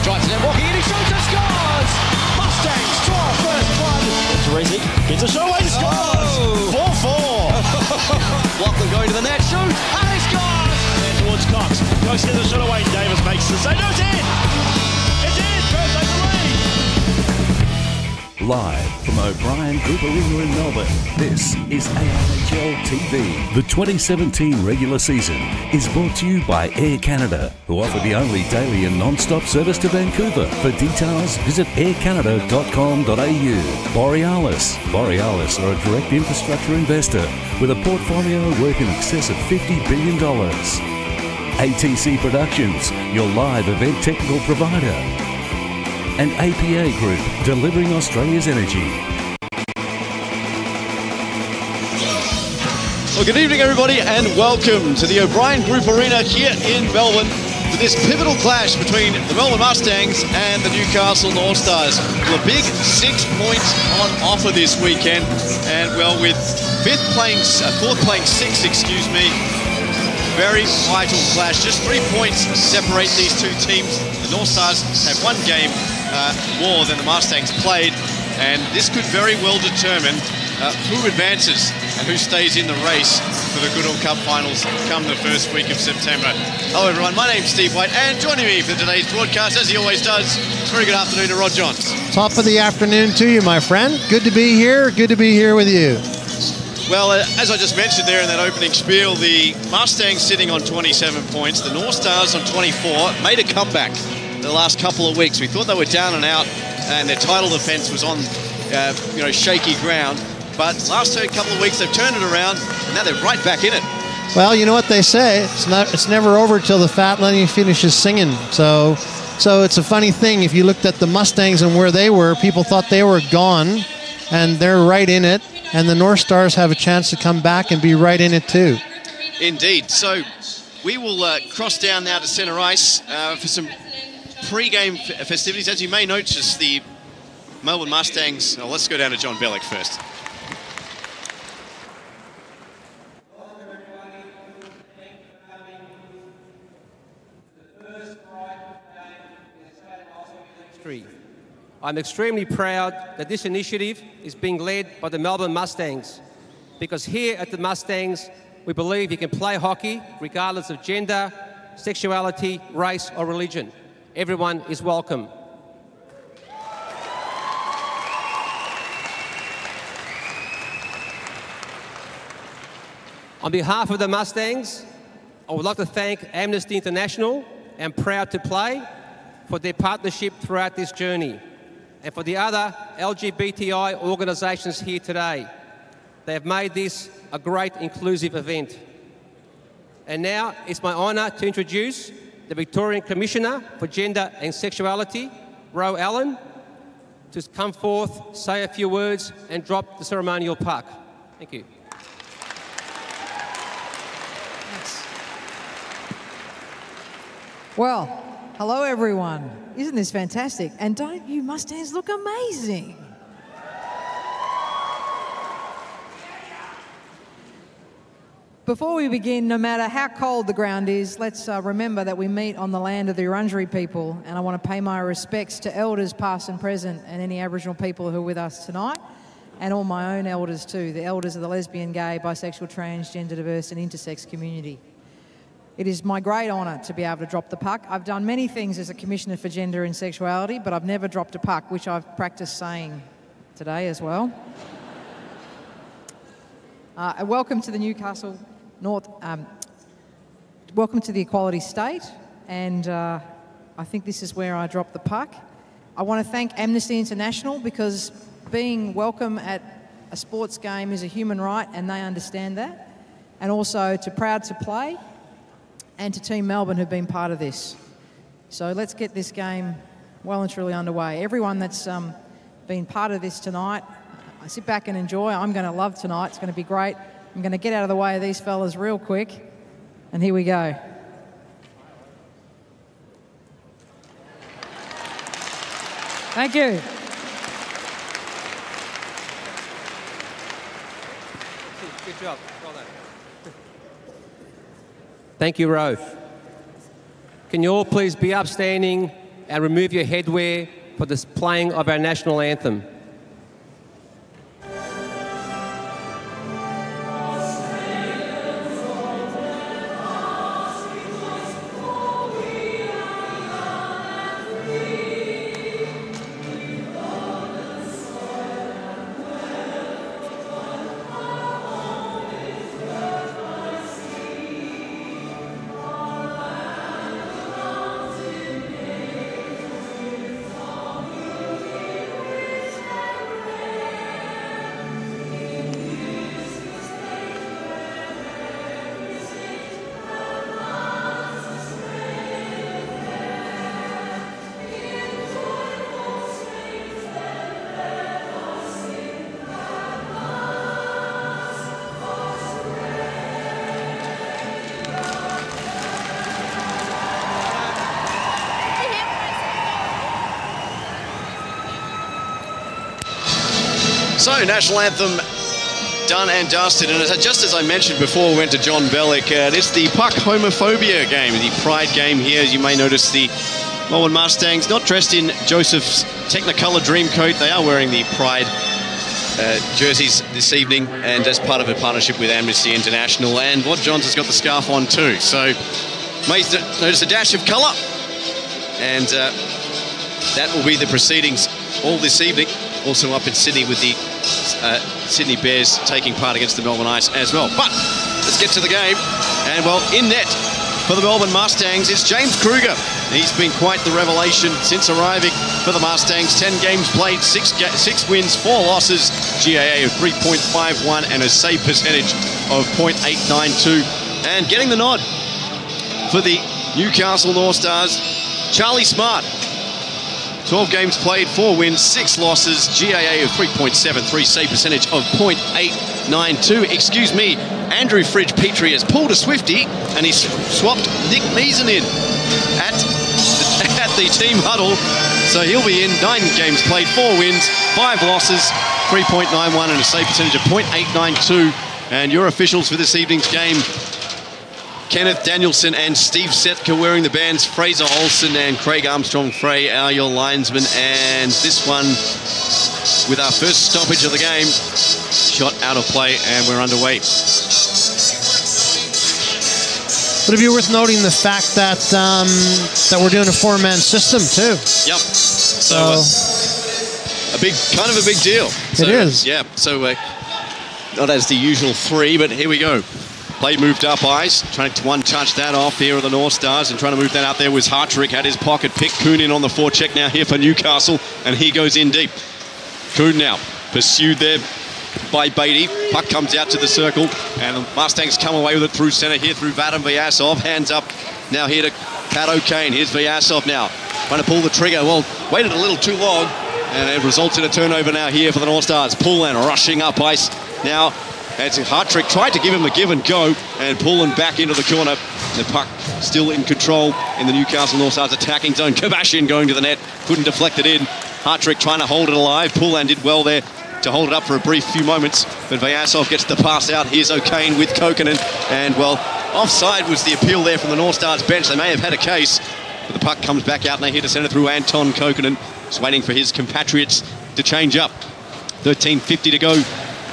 Drives it in, walking in, he shoots and scores! Mustangs draw first blood. Teresi gets a shot away, scores! 4-4. Lachlan going to the net, shoots, and he scores! And towards Cox, Cox gets a shot away, Davis makes the save. No, it's in! It's in! First over the lead! Live from O'Brien Group Arena in Melbourne, this is AIHL TV. The 2017 regular season is brought to you by Air Canada, who offer the only daily and non-stop service to Vancouver. For details, visit aircanada.com.au. Borealis. Borealis are a direct infrastructure investor with a portfolio worth in excess of $50 billion. ATC Productions, your live event technical provider. And APA Group, delivering Australia's energy. Well, good evening, everybody, and welcome to the O'Brien Group Arena here in Melbourne for this pivotal clash between the Melbourne Mustangs and the Newcastle Northstars. Well, a big 6 points on offer this weekend, and well, with fourth playing sixth, very vital clash. Just 3 points separate these two teams. The Northstars have one game more than the Mustangs played, and this could very well determine who advances and who stays in the race for the Goodall Cup finals come the first week of September. Hello everyone, my name's Steve White, and joining me for today's broadcast, as he always does, it's a very good afternoon to Rod Johns. Top of the afternoon to you, my friend. Good to be here with you. Well, as I just mentioned there in that opening spiel, the Mustangs sitting on 27 points, the Northstars on 24, made a comeback the last couple of weeks. We thought they were down and out, and their title defence was on, shaky ground. But last couple of weeks, they've turned it around, and now they're right back in it. Well, you know what they say, it's never over till the fat lady finishes singing. So it's a funny thing. If you looked at the Mustangs and where they were, people thought they were gone, and they're right in it. And the Northstars have a chance to come back and be right in it too. Indeed. So we will cross down now to centre ice for some pre-game festivities. As you may notice, the Melbourne Mustangs... Oh, let's go down to John Bellick first. I'm extremely proud that this initiative is being led by the Melbourne Mustangs, because here at the Mustangs, we believe you can play hockey regardless of gender, sexuality, race or religion. Everyone is welcome. On behalf of the Mustangs, I would like to thank Amnesty International and Proud to Play for their partnership throughout this journey, and for the other LGBTI organisations here today. They have made this a great inclusive event. And now it's my honour to introduce the Victorian Commissioner for Gender and Sexuality, Ro Allen, to come forth, say a few words and drop the ceremonial puck. Thank you. Thanks. Well, hello everyone. Isn't this fantastic? And don't you Mustangs look amazing? Before we begin, no matter how cold the ground is, let's remember that we meet on the land of the Wurundjeri people, and I want to pay my respects to elders past and present and any Aboriginal people who are with us tonight, and all my own elders too, the elders of the lesbian, gay, bisexual, transgender, diverse and intersex community. It is my great honour to be able to drop the puck. I've done many things as a Commissioner for Gender and Sexuality, but I've never dropped a puck, which I've practiced saying today as well. Welcome to the Newcastle North, welcome to the Equality State, and I think this is where I drop the puck. I want to thank Amnesty International, because being welcome at a sports game is a human right, and they understand that. And also to Proud to Play, and to Team Melbourne who've been part of this. So let's get this game well and truly underway. Everyone that's been part of this tonight, sit back and enjoy. I'm going to love tonight. It's going to be great. I'm going to get out of the way of these fellas real quick, and here we go. Thank you. Good job. Well done. Thank you, Ro. Can you all please be upstanding and remove your headwear for the playing of our national anthem. So, national anthem done and dusted, and just as I mentioned before we went to John Bellick, it's the puck homophobia game, the pride game here. As you may notice, the Melbourne Mustangs not dressed in Joseph's Technicolor dream coat. They are wearing the pride jerseys this evening, and as part of a partnership with Amnesty International. And what Johns has got the scarf on too, so may notice a dash of colour, and that will be the proceedings all this evening. Also up in Sydney with the Sydney Bears taking part against the Melbourne Ice as well. But let's get to the game. And well, in net for the Melbourne Mustangs, it's James Kruger. He's been quite the revelation since arriving for the Mustangs. 10 games played, 6 wins, 4 losses, GAA of 3.51 and a save percentage of .892. And getting the nod for the Newcastle Northstars, Charlie Smart. 12 games played, 4 wins, 6 losses, GAA of 3.73, save percentage of .892. Excuse me, Andrew Fridge Petrie has pulled a Swifty and he's swapped Nick Meason in at the team huddle. So he'll be in 9 games played, 4 wins, 5 losses, 3.91 and a save percentage of .892. And your officials for this evening's game, Kenneth Danielson and Steve Setka wearing the bands, Fraser Olsen and Craig Armstrong-Frey are your linesmen. And this one, with our first stoppage of the game, shot out of play and we're underway. Would it be worth noting the fact that that we're doing a 4-man system too? Yep. So kind of a big deal. It is. Yeah. So not as the usual 3, but here we go. Play moved up ice, trying to one-touch that off here of the North Stars, and trying to move that out there was Hartrick, had his pocket pick. Kuhn in on the forecheck now here for Newcastle, and he goes in deep. Kuhn now pursued there by Beatty. Puck comes out to the circle, and the Mustangs come away with it through centre here through Vadim Vyasov. Hands up now here to Pat O'Kane. Here's Vyasov now, trying to pull the trigger. Well, waited a little too long, and it results in a turnover now here for the North Stars. Pullen rushing up ice now. It's Hartrick tried to give him a give and go, and pulling back into the corner. The puck still in control in the Newcastle Northstars attacking zone. Kabashian going to the net, couldn't deflect it in. Hartrick trying to hold it alive. Pullen did well there to hold it up for a brief few moments, but Vyasov gets the pass out. Here's O'Kane with Kokkonen, and well, offside was the appeal there from the North Stars bench. They may have had a case, but the puck comes back out and they hit a centre through Anton Kokkonen. Just waiting for his compatriots to change up. 13:50 to go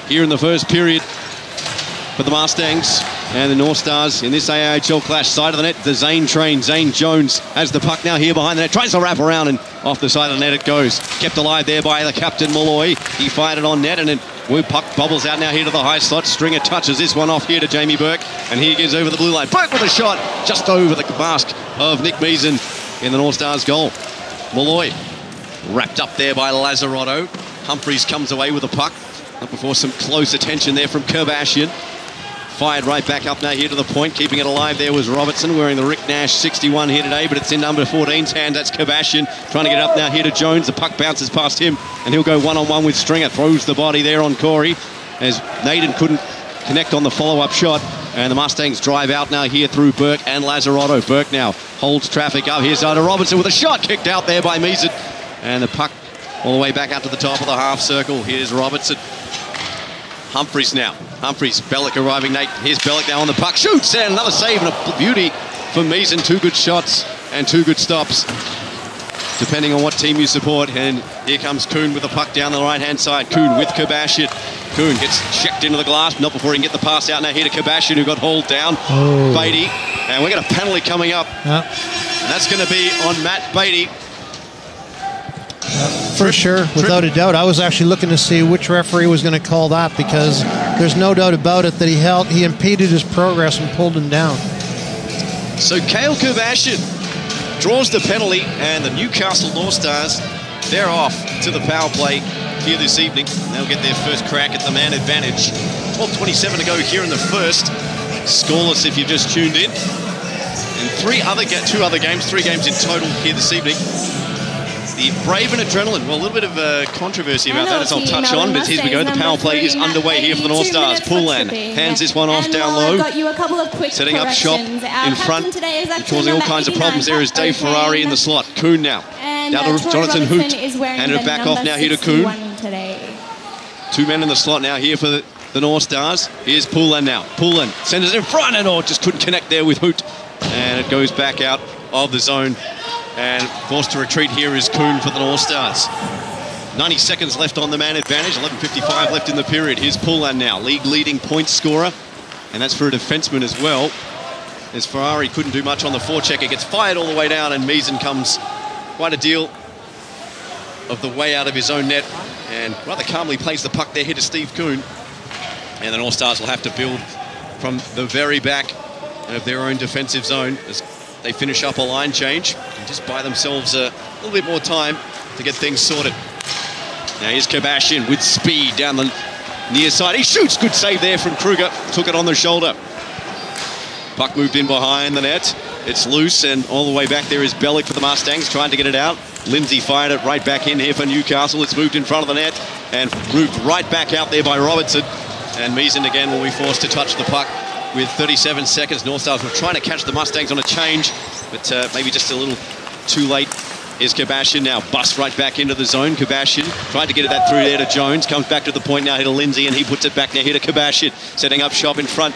here in the first period for the Mustangs and the North Stars in this AIHL clash. Side of the net, the Zane train. Zane Jones has the puck now here behind the net. Tries to wrap around and off the side of the net it goes. Kept alive there by the captain, Malloy. He fired it on net and then puck bobbles out now here to the high slot. Stringer touches this one off here to Jamie Burke, and he gives over the blue line. Burke with a shot just over the mask of Nick Meason in the North Stars goal. Malloy wrapped up there by Lazzarotto. Humphreys comes away with the puck. Not before some close attention there from Kabashian. Fired right back up now here to the point. Keeping it alive there was Robertson, wearing the Rick Nash 61 here today, but it's in number 14's hand. That's Kabashian trying to get up now here to Jones. The puck bounces past him, and he'll go one-on-one with Stringer. Throws the body there on Corey, as Naden couldn't connect on the follow-up shot. And the Mustangs drive out now here through Burke and Lazzarotto. Burke now holds traffic up. Here's to Robertson with a shot kicked out there by Meason. And the puck all the way back out to the top of the half circle. Here's Robertson. Humphreys now. Humphreys, Bellick arriving. Nate, here's Bellick now on the puck. Shoots, and another save and a beauty for Meason. 2 good shots and 2 good stops. depending on what team you support. And here comes Kuhn with the puck down the right-hand side. Kuhn with Kabashian. Kuhn gets checked into the glass, not before he can get the pass out. Now here to Kabashian, who got hauled down. Beatty. And we're going to penalty coming up. Yep. And that's going to be on Matt Beatty. For sure, without a doubt. I was actually looking to see which referee was going to call that, because there's no doubt about it that he impeded his progress and pulled him down. So Kale Kabashian draws the penalty, and the Newcastle Northstars, they're off to the power play here this evening. They'll get their first crack at the man advantage. 12:27 to go here in the first. Scoreless if you've just tuned in. And three games in total here this evening. The Brave and Adrenaline, well, a little bit of a controversy about that, as I'll touch on, but here we go. The power play is underway here for the Northstars. Poolan hands this one off down low, setting up shop in front, causing all kinds of problems. There is Dave Ferrari in the slot. Kuhn now, down to Jonathan Hoot, handed it back off now here to Kuhn. Two men in the slot now here for the Northstars. Here's Poolan now. Poolan sends it in front, and just couldn't connect there with Hoot. And it goes back out of the zone. And forced to retreat here is Kuhn for the Northstars. 90 seconds left on the man advantage, 11:55 left in the period. Here's Poolan now, league-leading point scorer, and that's for a defenseman as well. As Ferrari couldn't do much on the forecheck, it gets fired all the way down, and Meesen comes quite a deal of the way out of his own net, and rather calmly plays the puck there here to Steve Kuhn. And the Northstars will have to build from the very back of their own defensive zone as they finish up a line change and just buy themselves a little bit more time to get things sorted. Now here's Kabashian with speed down the near side. He shoots, good save there from Kruger. Took it on the shoulder. Puck moved in behind the net. It's loose, and all the way back there is Bellick for the Mustangs, trying to get it out. Lindsay fired it right back in here for Newcastle. It's moved in front of the net and moved right back out there by Robertson. And Meesen again will be forced to touch the puck. With 37 seconds, Northstars were trying to catch the Mustangs on a change, but maybe just a little too late. Here's Kabashian now, busts right back into the zone. Kabashian tried to get that through there to Jones, comes back to the point now here to Lindsay, and he puts it back now here to Kabashian, setting up shop in front.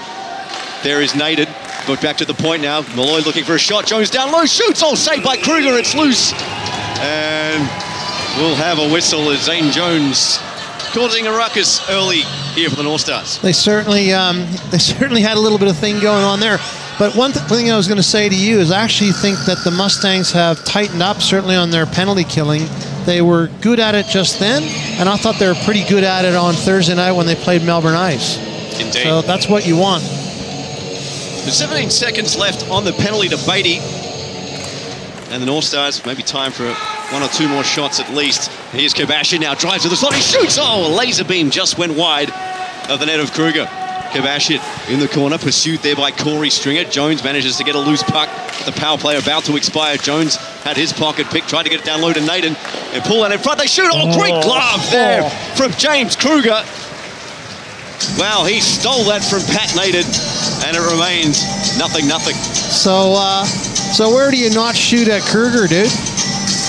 There is Naden, but back to the point now. Malloy looking for a shot, Jones down low, shoots, all saved by Kruger, it's loose. And we'll have a whistle as Zane Jones causing a ruckus early here for the Northstars. They certainly had a little bit of thing going on there. But one thing I was going to say to you is I actually think that the Mustangs have tightened up, certainly on their penalty killing. They were good at it just then, and I thought they were pretty good at it on Thursday night when they played Melbourne Ice. Indeed. So that's what you want. There's 17 seconds left on the penalty to Beatty. And the Northstars, maybe time for one or two more shots at least. Here's Kabashian now, drives to the slot, he shoots! Oh, a laser beam just went wide of the net of Kruger. Kabashian in the corner, pursued there by Corey Stringer. Jones manages to get a loose puck. The power play about to expire. Jones had his pocket pick, tried to get it down low to Naden. And pull that in front, they shoot! Oh, great glove there from James Kruger. Wow, he stole that from Pat Naden, and it remains 0-0. So where do you not shoot at Kruger, dude?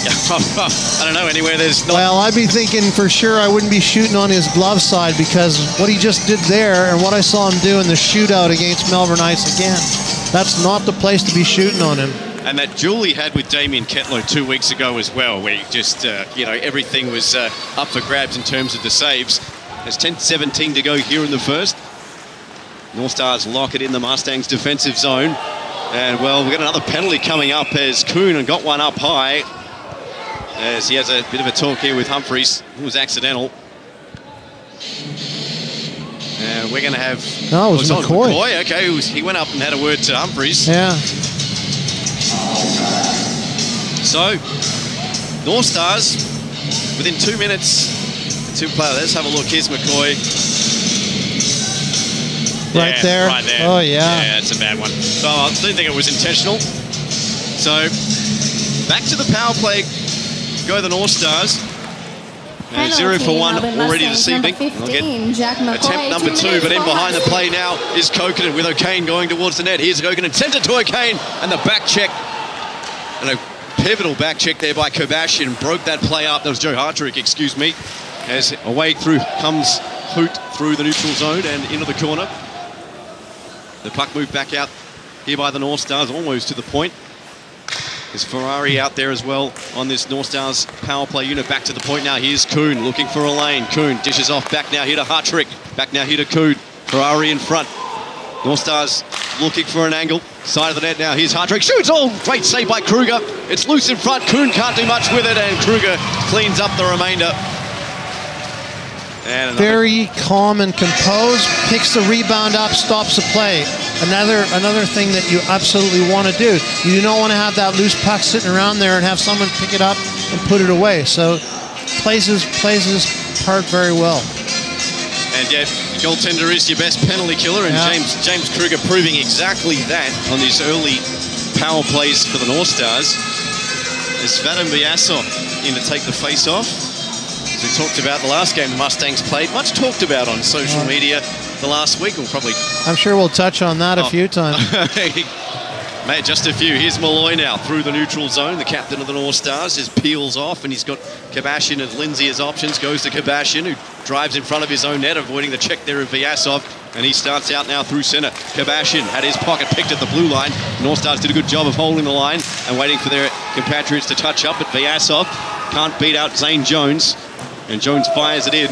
I don't know, anywhere there's not... Well, I'd be thinking for sure I wouldn't be shooting on his glove side, because what he just did there and what I saw him do in the shootout against Melbourne Ice again, that's not the place to be shooting on him. And that duel he had with Damien Ketlow 2 weeks ago as well, where he just, everything was up for grabs in terms of the saves. There's 10:17 to go here in the first. Northstars lock it in the Mustangs' defensive zone. And, well, we've got another penalty coming up as Kuhn got one up high. As he has a bit of a talk here with Humphreys. It was accidental. And we're going to have... No, it was McCoy. McCoy. Okay, he went up and had a word to Humphreys. Yeah. So, Northstars, within 2 minutes, two players. Let's have a look. Here's McCoy. Right there. Right there. Oh, yeah. Yeah, it's a bad one. So I don't think it was intentional. So, back to the power play. Go the Northstars. 0 for 1 already this evening. We'll get attempt number 2, but in behind the play now is Kokinen with O'Kane going towards the net. Here's Kokinen, sends it to O'Kane, and the back check. And a pivotal back check there by Kabashian broke that play up. That was Joe Hartrick, excuse me. As away through comes Hoot through the neutral zone and into the corner. The puck moved back out here by the Northstars, almost to the point. There's Ferrari out there as well on this Northstars power play unit. Back to the point now. Here's Kuhn looking for a lane. Kuhn dishes off back now here to Hartrick. Back now here to Kuhn. Ferrari in front. Northstars looking for an angle. Side of the net now. Here's Hartrick. Shoots! Oh, great save by Kruger. It's loose in front. Kuhn can't do much with it, and Kruger cleans up the remainder. And very calm and composed, picks the rebound up, stops the play. Another thing that you absolutely want to do. You don't want to have that loose puck sitting around there and have someone pick it up and put it away. So plays his part very well. And yeah, goaltender is your best penalty killer, and James Kruger proving exactly that on these early power plays for the Northstars. There's Vadim Vyasov in to take the face-off. As we talked about the last game the Mustangs played, much talked about on social media the last week. I'm sure we'll touch on that a few times. Mate, just a few. Here's Malloy now through the neutral zone. The captain of the Northstars just peels off, and he's got Kabashin and Lindsay as options. Goes to Kabashin, who drives in front of his own net, avoiding the check there of Vyasov. And he starts out now through centre. Kabashin had his pocket picked at the blue line. The Northstars did a good job of holding the line and waiting for their compatriots to touch up. But Vyasov can't beat out Zane Jones. And Jones fires it in.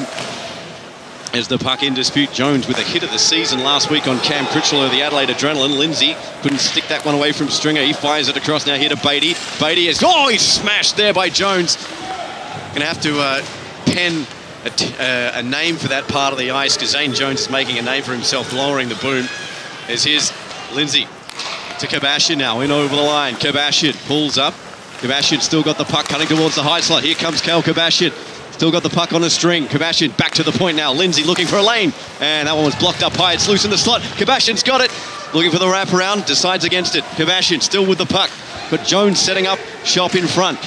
As the puck in dispute, Jones with a hit of the season last week on Cam Critchlow, the Adelaide Adrenaline. Lindsay couldn't stick that one away from Stringer. He fires it across now here to Beatty. Beatty is, he's smashed there by Jones. Gonna have to pen a name for that part of the ice, because Zane Jones is making a name for himself, lowering the boom. As here's Lindsay to Kabashin now, in over the line. Kabashin pulls up. Kabashin still got the puck cutting towards the high slot. Here comes Cal Kabashin. Still got the puck on a string. Kabashin back to the point now. Lindsay looking for a lane. And that one was blocked up high. It's loose in the slot. Kabashin's got it. Looking for the wraparound. Decides against it. Kabashin still with the puck. But Jones setting up shop in front.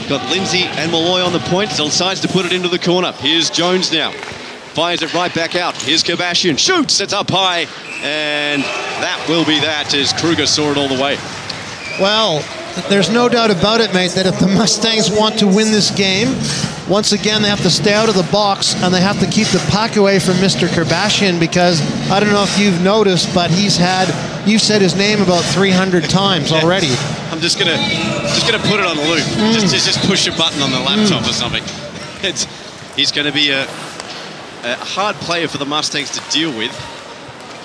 Got Lindsay and Malloy on the point. Decides to put it into the corner. Here's Jones now. Fires it right back out. Here's Kabashin. Shoots. It's up high. And that will be that, as Kruger saw it all the way. Well, there's no doubt about it, mate, that if the Mustangs want to win this game, once again, they have to stay out of the box and they have to keep the puck away from Mr. Kabashin, because I don't know if you've noticed, but you've said his name about 300 times already. I'm just gonna put it on a loop. Just push a button on the laptop or something. He's going to be a hard player for the Mustangs to deal with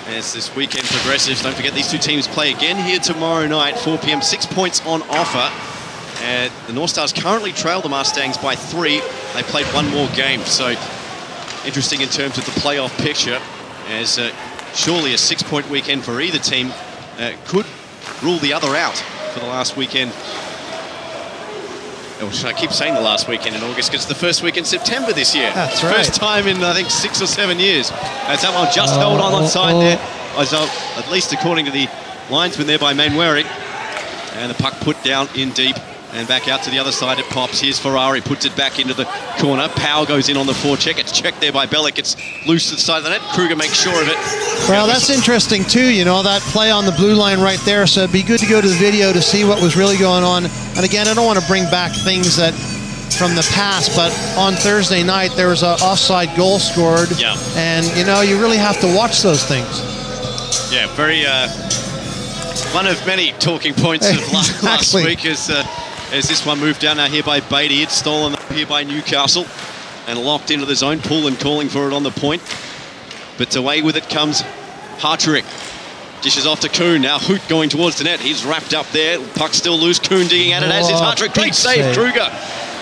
as this weekend progresses. Don't forget, these two teams play again here tomorrow night, 4 p.m. 6 points on offer. And the Northstars currently trail the Mustangs by 3. They played one more game, so interesting in terms of the playoff picture, as surely a 6-point weekend for either team could rule the other out for the last weekend. I keep saying the last weekend in August because it's the first week in September this year. That's right. First time in, I think, 6 or 7 years. That's that one just held on side there. At least according to the linesman there by Mainwaring. And the puck put down in deep and back out to the other side. It pops. Here's Ferrari, puts it back into the corner. Powell goes in on the forecheck. It's checked there by Bellick. It's loose to the side of the net. Kruger makes sure of it. Well, that's interesting too, you know, that play on the blue line right there. So it'd be good to go to the video to see what was really going on. And again, I don't want to bring back things that from the past, but on Thursday night there was an offside goal scored. Yeah. And, you know, you really have to watch those things. Yeah, very one of many talking points of last week as this one moved down now here by Beatty. It's stolen up here by Newcastle and locked into the zone. Pullen calling for it on the point. But away with it comes Hartrick. Dishes off to Kuhn. Now Hoot going towards the net. He's wrapped up there. Puck still loose. Kuhn digging at it, as is Hartrick. Great save. Kruger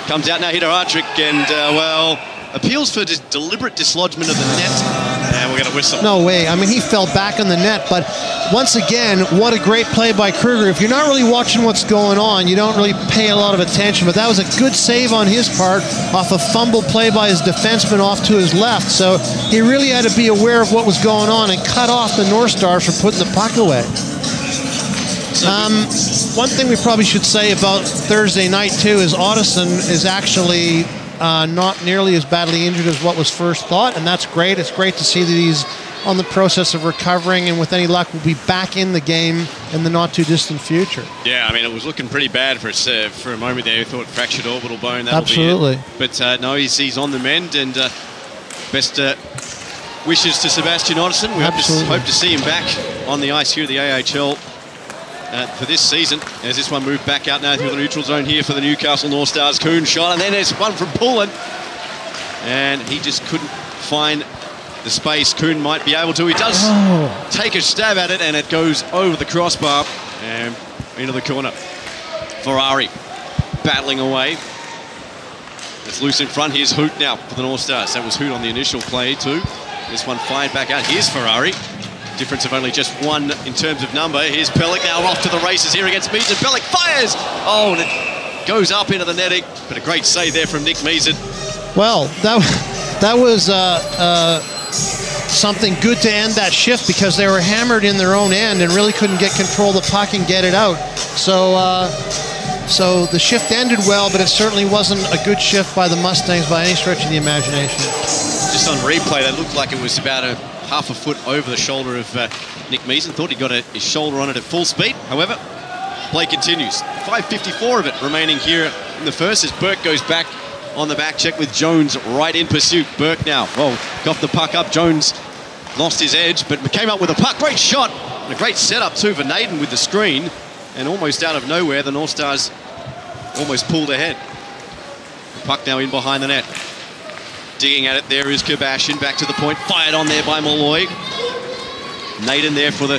comes out now here to Hartrick and, well, appeals for deliberate dislodgement of the net. And we're going to whistle. No way. I mean, he fell back on the net, but once again, what a great play by Kruger. If you're not really watching what's going on, you don't really pay a lot of attention, but that was a good save on his part off a fumble play by his defenseman off to his left. So he really had to be aware of what was going on and cut off the Northstars for putting the puck away. One thing we probably should say about Thursday night, too, is Otteson is actually not nearly as badly injured as what was first thought, and that's great. It's great to see that he's on the process of recovering, and with any luck, will be back in the game in the not-too-distant future. Yeah, I mean, it was looking pretty bad for a moment there. We thought fractured orbital bone, that'll Absolutely. be it. But no, he's on the mend, and best wishes to Sebastian Otteson. We hope to see him back on the ice here at the AIHL for this season. As this one moved back out now through the neutral zone here for the Newcastle Northstars. Kuhn shot, and then there's one from Pullen. And he just couldn't find the space. Kuhn might be able to. He does take a stab at it, and it goes over the crossbar and into the corner. Ferrari battling away. It's loose in front. Here's Hoot now for the Northstars. That was Hoot on the initial play too. This one fired back out. Here's Ferrari. Difference of only just one in terms of number. Here's Bellick now off to the races here against Meason. Bellick fires! Oh, and it goes up into the netting. But a great save there from Nick Meason. Well, that was something good to end that shift, because they were hammered in their own end and really couldn't get control of the puck and get it out. So the shift ended well, but it certainly wasn't a good shift by the Mustangs by any stretch of the imagination. Just on replay, that looked like it was about a half a foot over the shoulder of Nick Meason. Thought he got his shoulder on it at full speed. However, play continues. 5:54 of it remaining here in the first as Burke goes back on the back check with Jones right in pursuit. Burke now, got the puck up. Jones lost his edge, but came up with a puck. Great shot and a great setup too for Naden with the screen. And almost out of nowhere, the Northstars almost pulled ahead. The puck now in behind the net. Digging at it there is Kabashian, back to the point, fired on there by Malloy. Naden there for the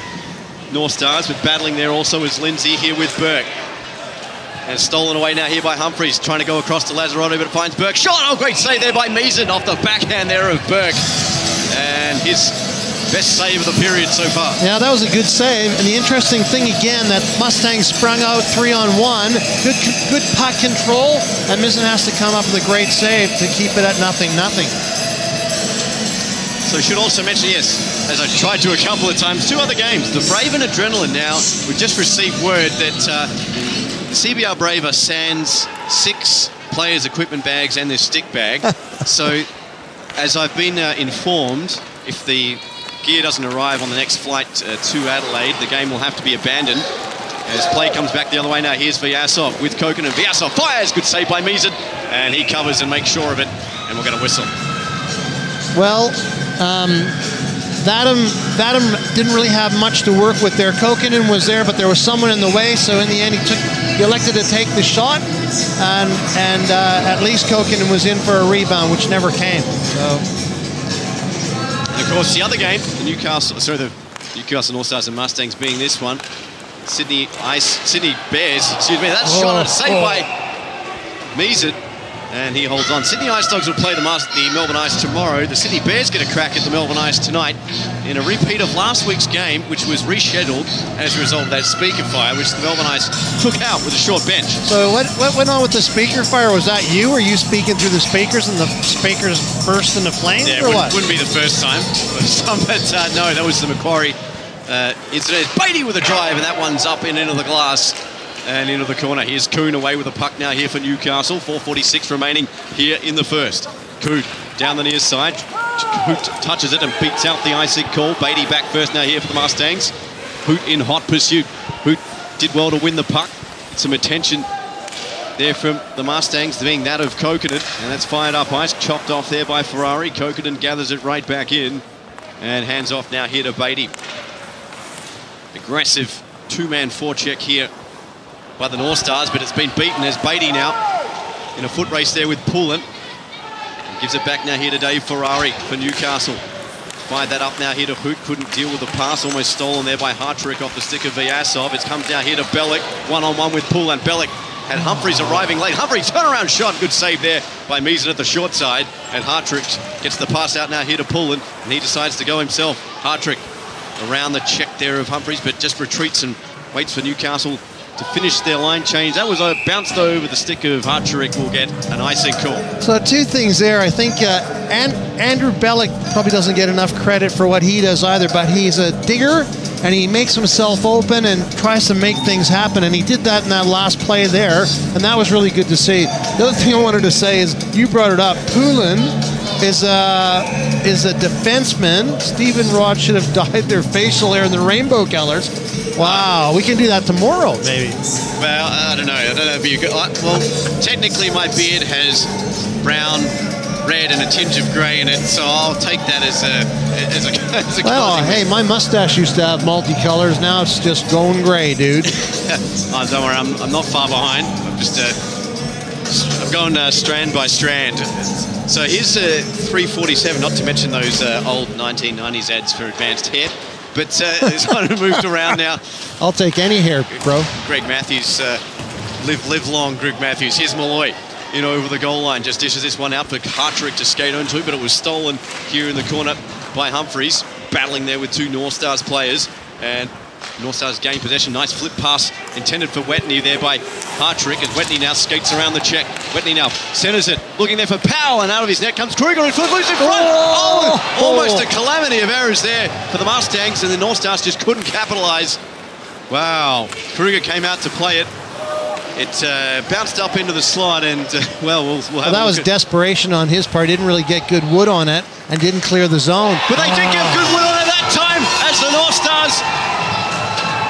Northstars, but battling there also is Lindsay here with Burke. And stolen away now here by Humphries, trying to go across to Lazzarotto, but it finds Burke. Shot! Oh, great save there by Meason off the backhand there of Burke. And his best save of the period so far. Yeah, that was a good save. And the interesting thing again, that Mustangs sprung out 3-on-1. Good puck control, and Meason has to come up with a great save to keep it at 0-0. So I should also mention, yes, as I tried to a couple of times, 2 other games. The Brave and Adrenaline now, we've just received word that the CBR Brave are sans 6 players' equipment bags and their stick bag. So, as I've been informed, if the gear doesn't arrive on the next flight to Adelaide, the game will have to be abandoned. As play comes back the other way now, here's Vyasov with Koken, and Vyasov fires. Good save by Meason, and he covers and makes sure of it, and we're going to whistle. Well, Vadim didn't really have much to work with there. Kokinen was there, but there was someone in the way, so in the end he elected to take the shot, and at least Kokinen was in for a rebound, which never came. So. And of course, the other game, the Newcastle Northstars and Mustangs being this one, Sydney Bears, that shot saved by Meason. And he holds on. Sydney Ice Dogs will play the Melbourne Ice tomorrow. The Sydney Bears get a crack at the Melbourne Ice tonight in a repeat of last week's game, which was rescheduled as a result of that speaker fire, which the Melbourne Ice took out with a short bench. So what went on with the speaker fire? Was that you? Were you speaking through the speakers and the speakers burst into flames, or what? Wouldn't be the first time. But no, that was the Macquarie incident. Beatty with a drive, and that one's up and into the glass. And into the corner. Here's Kuhn away with a puck now here for Newcastle. 4:46 remaining here in the first. Kuhn down the near side. Hoot touches it and beats out the icing call. Beatty back first now here for the Mustangs. Hoot in hot pursuit. Hoot did well to win the puck. Some attention there from the Mustangs, being that of Kokinen. And that's fired up ice. Chopped off there by Ferrari. Kokinen gathers it right back in. And hands off now here to Beatty. Aggressive 2-man forecheck here by the Northstars, but it's been beaten as Beatty now in a foot race there with Pullen. And gives it back now here to Dave Ferrari for Newcastle. Fired that up now here to Hoot, couldn't deal with the pass, almost stolen there by Hartrick off the stick of Vyasov. It comes down here to Bellick, one-on-one with Pullen. Bellick had Humphries arriving late. Humphries turnaround shot, good save there by Meason at the short side. And Hartrick gets the pass out now here to Pullen, and he decides to go himself. Hartrick around the check there of Humphries, but just retreats and waits for Newcastle to finish their line change. That was bounced over the stick of Hartrick, will get an icing call. So 2 things there. I think Andrew Bellick probably doesn't get enough credit for what he does either, but he's a digger and he makes himself open and tries to make things happen, and he did that in that last play there, and that was really good to see. The other thing I wanted to say is, you brought it up, Pullen is a defenseman. Stephen Rod should have dyed their facial hair in the rainbow colors. Wow, we can do that tomorrow, maybe. Well, I don't know if you could. Well, technically my beard has brown red and a tinge of grey in it, so I'll take that as a Well, compliment. hey, my mustache used to have multicolors. Now it's just going gray, dude. Oh, don't worry, I'm not far behind. I'm going strand by strand. So here's 347, not to mention those old 1990s ads for advanced hair. But it's kind of moved around now. I'll take any hair, bro. Greg Matthews, live long, Greg Matthews. Here's Malloy in over the goal line. Just dishes this one out for Hartrick to skate onto, but it was stolen here in the corner by Humphreys. Battling there with two North Stars players. And North Stars gain possession. Nice flip pass intended for Wetney there by Hartrick, as Wetney now skates around the check. Wetney now centres it, looking there for Powell, and out of his net comes Kruger, and flip loose in front. Oh, almost a calamity of errors there for the Mustangs, and the North Stars just couldn't capitalise. Wow, Kruger came out to play it. It bounced up into the slot, and well, we'll have that was desperation on his part. He didn't really get good wood on it and didn't clear the zone. But they did get good wood on it that time, as the North Stars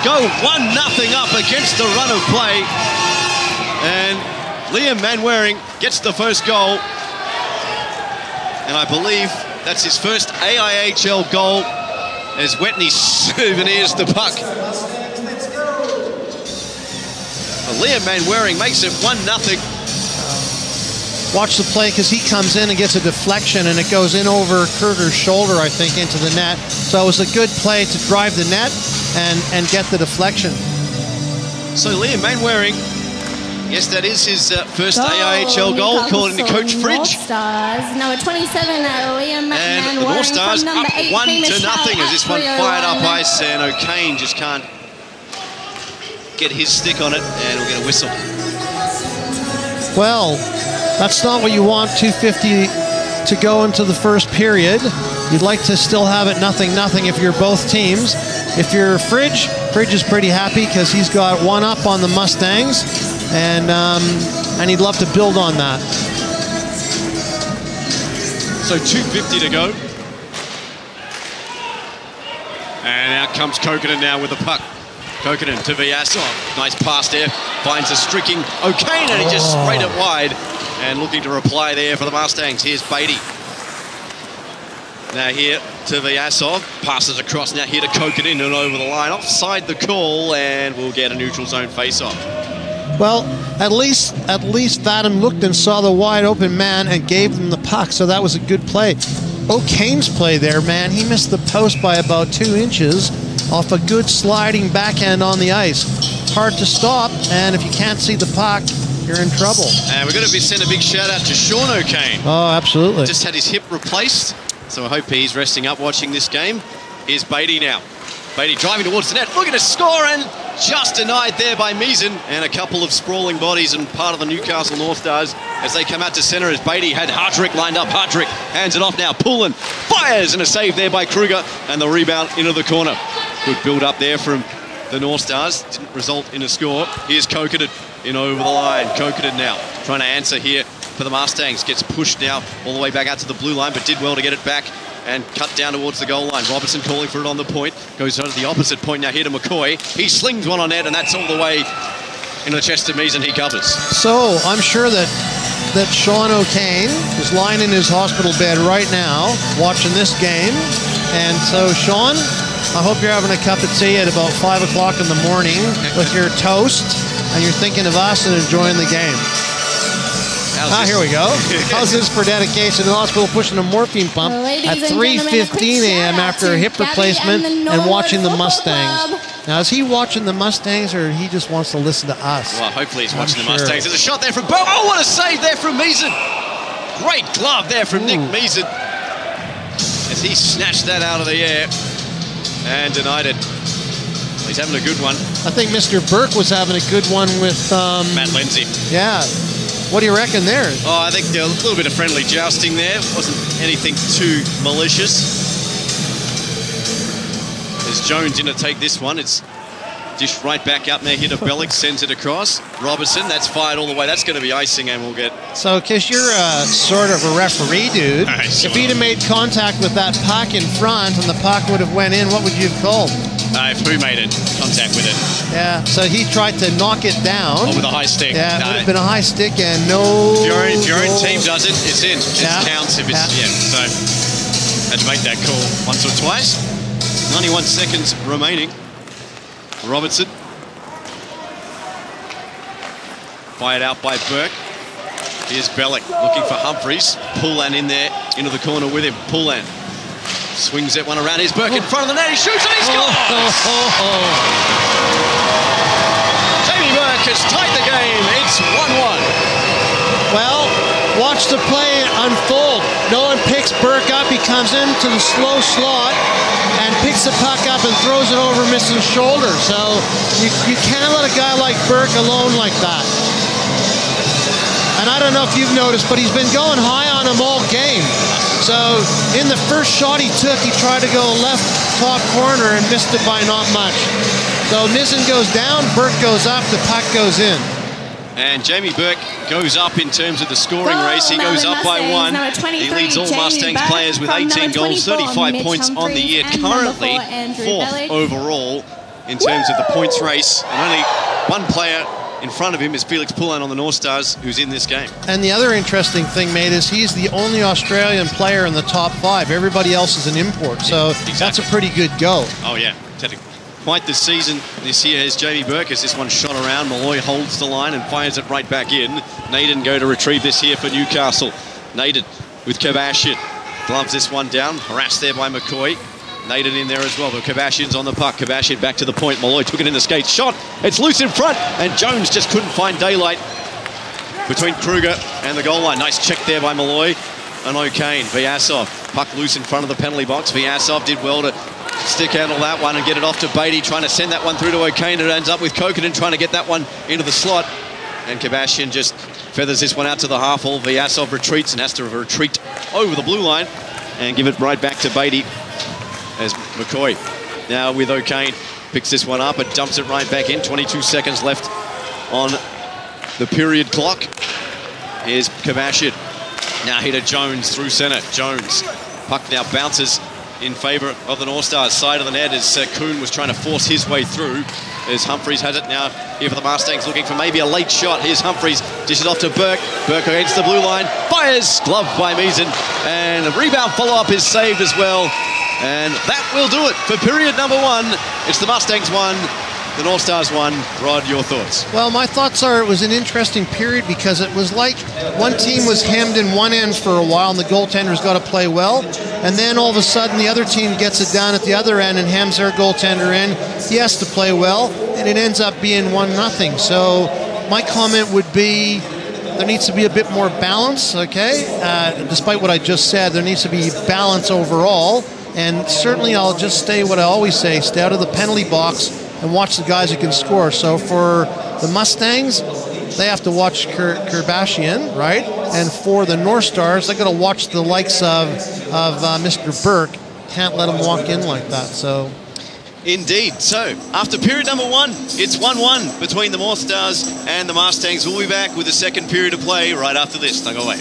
go 1-0 up against the run of play. And Liam Manwaring gets the first goal. And I believe that's his first AIHL goal as Wetney souvenirs the puck. Well, Liam Manwaring makes it 1-0. Watch the play, because he comes in and gets a deflection, and it goes in over Kruger's shoulder, I think, into the net. So it was a good play to drive the net and get the deflection. So Liam Manwaring, yes, that is his first AIHL goal, according to Coach Fridge. Northstars, number 27, Liam Manwaring. And the North Stars from number up 8, 1-0 as this one fired up ice, and O'Kane just can't get his stick on it, and we'll get a whistle. Well, that's not what you want. 2:50 to go into the first period. You'd like to still have it 0-0 if you're both teams. If you're Fridge is pretty happy because he's got one up on the Mustangs, and he'd love to build on that. So 2:50 to go. And out comes Kokkonen now with the puck. Kokkonen to Vyasov. Nice pass there. Finds a streaking O'Kane, and he just sprayed it wide. And looking to reply there for the Mustangs. Here's Beatty. Now here to Vyasov. Passes across now here to Kokkonen and over the line. Offside the call, and we'll get a neutral zone face-off. Well, at least Vadim looked and saw the wide open man and gave them the puck, so that was a good play. O'Kane's play there, man, he missed the post by about 2 inches off a good sliding backhand on the ice. Hard to stop, and if you can't see the puck, you're in trouble. And we're going to send a big shout out to Sean O'Kane. Oh, absolutely. Just had his hip replaced, so I hope he's resting up watching this game. Here's Beatty now. Beatty driving towards the net, looking to score, and just denied there by Meason, and a couple of sprawling bodies and part of the Newcastle Northstars as they come out to centre, as Beatty had Hartrick lined up. Hartrick hands it off now. Pullen fires, and a save there by Kruger, and the rebound into the corner. Good build up there from the Northstars. Didn't result in a score. Here's Kokkonen in over the line. Kokkonen now trying to answer here for the Mustangs. Gets pushed now all the way back out to the blue line, but did well to get it back and cut down towards the goal line. Robertson calling for it on the point. Goes on to the opposite point now here to McCoy. He slings one on net, and that's all the way into the chest of Meason. He covers. So I'm sure that Sean O'Kane is lying in his hospital bed right now watching this game. And so, Sean, I hope you're having a cup of tea at about 5 o'clock in the morning with your toast, and you're thinking of us and enjoying the game. Here we go. How's this for dedication? The hospital pushing a morphine pump at 3:15 a.m. after a hip replacement and watching the Mustangs. Now, is he watching the Mustangs, or he just wants to listen to us? Well, hopefully he's watching the Mustangs. There's a shot there from Bo. Oh, what a save there from Meason. Great glove there from Nick Meason as he snatched that out of the air and denied it. He's having a good one. I think Mr. Burke was having a good one with... Matt Lindsay. Yeah. What do you reckon there? Oh, I think there was a little bit of friendly jousting there. Wasn't anything too malicious. As Jones in to take this one. It's Dish right back up there here to Bellick, sends it across. Robertson, that's fired all the way. That's going to be icing, and we'll get... So, because you're sort of a referee, dude, if he'd have made contact with that puck in front and the puck would have went in, what would you have called? If who made it, contact with it. Yeah, so he tried to knock it down. Oh, with a high stick. Yeah, it would have been a high stick and no... If your own team does it, it's in. It counts if it's... Yeah, so had to make that call once or twice. 91 seconds remaining. Robertson. Fired out by Burke. Here's Bellick looking for Humphries. Poulan in there, into the corner with him. Poulan swings that one around. Here's Burke in front of the net. He shoots and he scores! Jamie Burke has tied the game. It's 1-1. Well, watch the play unfold. No one picks Burke up. He comes into the slow slot and picks the puck up and throws it over Misson's shoulder. So you can't let a guy like Burke alone like that. And I don't know if you've noticed, but he's been going high on him all game. So in the first shot he took, he tried to go left top corner and missed it by not much. So Nissen goes down, Burke goes up, the puck goes in. And Jamie Burke goes up in terms of the scoring race. He goes up by one. He leads all Mustangs players with 18 goals, 35 points on the year. Currently fourth overall in terms of the points race. And only one player in front of him is Felix Poulan on the Northstars, who's in this game. And the other interesting thing, mate, is he's the only Australian player in the top 5. Everybody else is an import, so that's a pretty good go. Oh, yeah, technically. Quite the season this year has Jamie Burke as this one shot around. Malloy holds the line and fires it right back in. Naden go to retrieve this here for Newcastle. Naden with Kabashian. Gloves this one down, harassed there by McCoy. Naden in there as well, but Kabashian's on the puck. Kabashian back to the point. Malloy took it in the skates. Shot. It's loose in front, and Jones just couldn't find daylight between Kruger and the goal line. Nice check there by Malloy and O'Kane. Vyasov, puck loose in front of the penalty box. Vyasov did well to stick handle that one and get it off to Beatty, trying to send that one through to O'Kane. It ends up with Kokinen trying to get that one into the slot. And Kabashian just feathers this one out to the half wall. Vyasov retreats and has to retreat over the blue line and give it right back to Beatty. As McCoy now with O'Kane picks this one up and dumps it right back in. 22 seconds left on the period clock. Here's Kabashian. Now hit to Jones through centre. Jones. Puck now bounces in favour of the Northstars. Side of the net as Kuhn was trying to force his way through. As Humphries has it now here for the Mustangs, looking for maybe a late shot. Here's Humphries, dishes off to Burke. Burke against the blue line, fires, glove by Meason, and a rebound follow-up is saved as well. And that will do it for period number 1. It's the Mustangs 1, the Northstars 1. Rod, your thoughts? Well, my thoughts are it was an interesting period because it was like one team was hemmed in one end for a while and the goaltender's got to play well. And then all of a sudden the other team gets it down at the other end and hems their goaltender in. He has to play well, and it ends up being 1-0. So my comment would be there needs to be a bit more balance, okay? Despite what I just said, there needs to be balance overall. And certainly I'll just stay what I always say, stay out of the penalty box and watch the guys who can score. So for the Mustangs, they have to watch Kabashian, right? And for the Northstars, they got to watch the likes of Mr. Burke. Can't let him walk in like that. So, indeed. So after period number 1, it's 1-1 between the Northstars and the Mustangs. We'll be back with the second period of play right after this. Don't go away.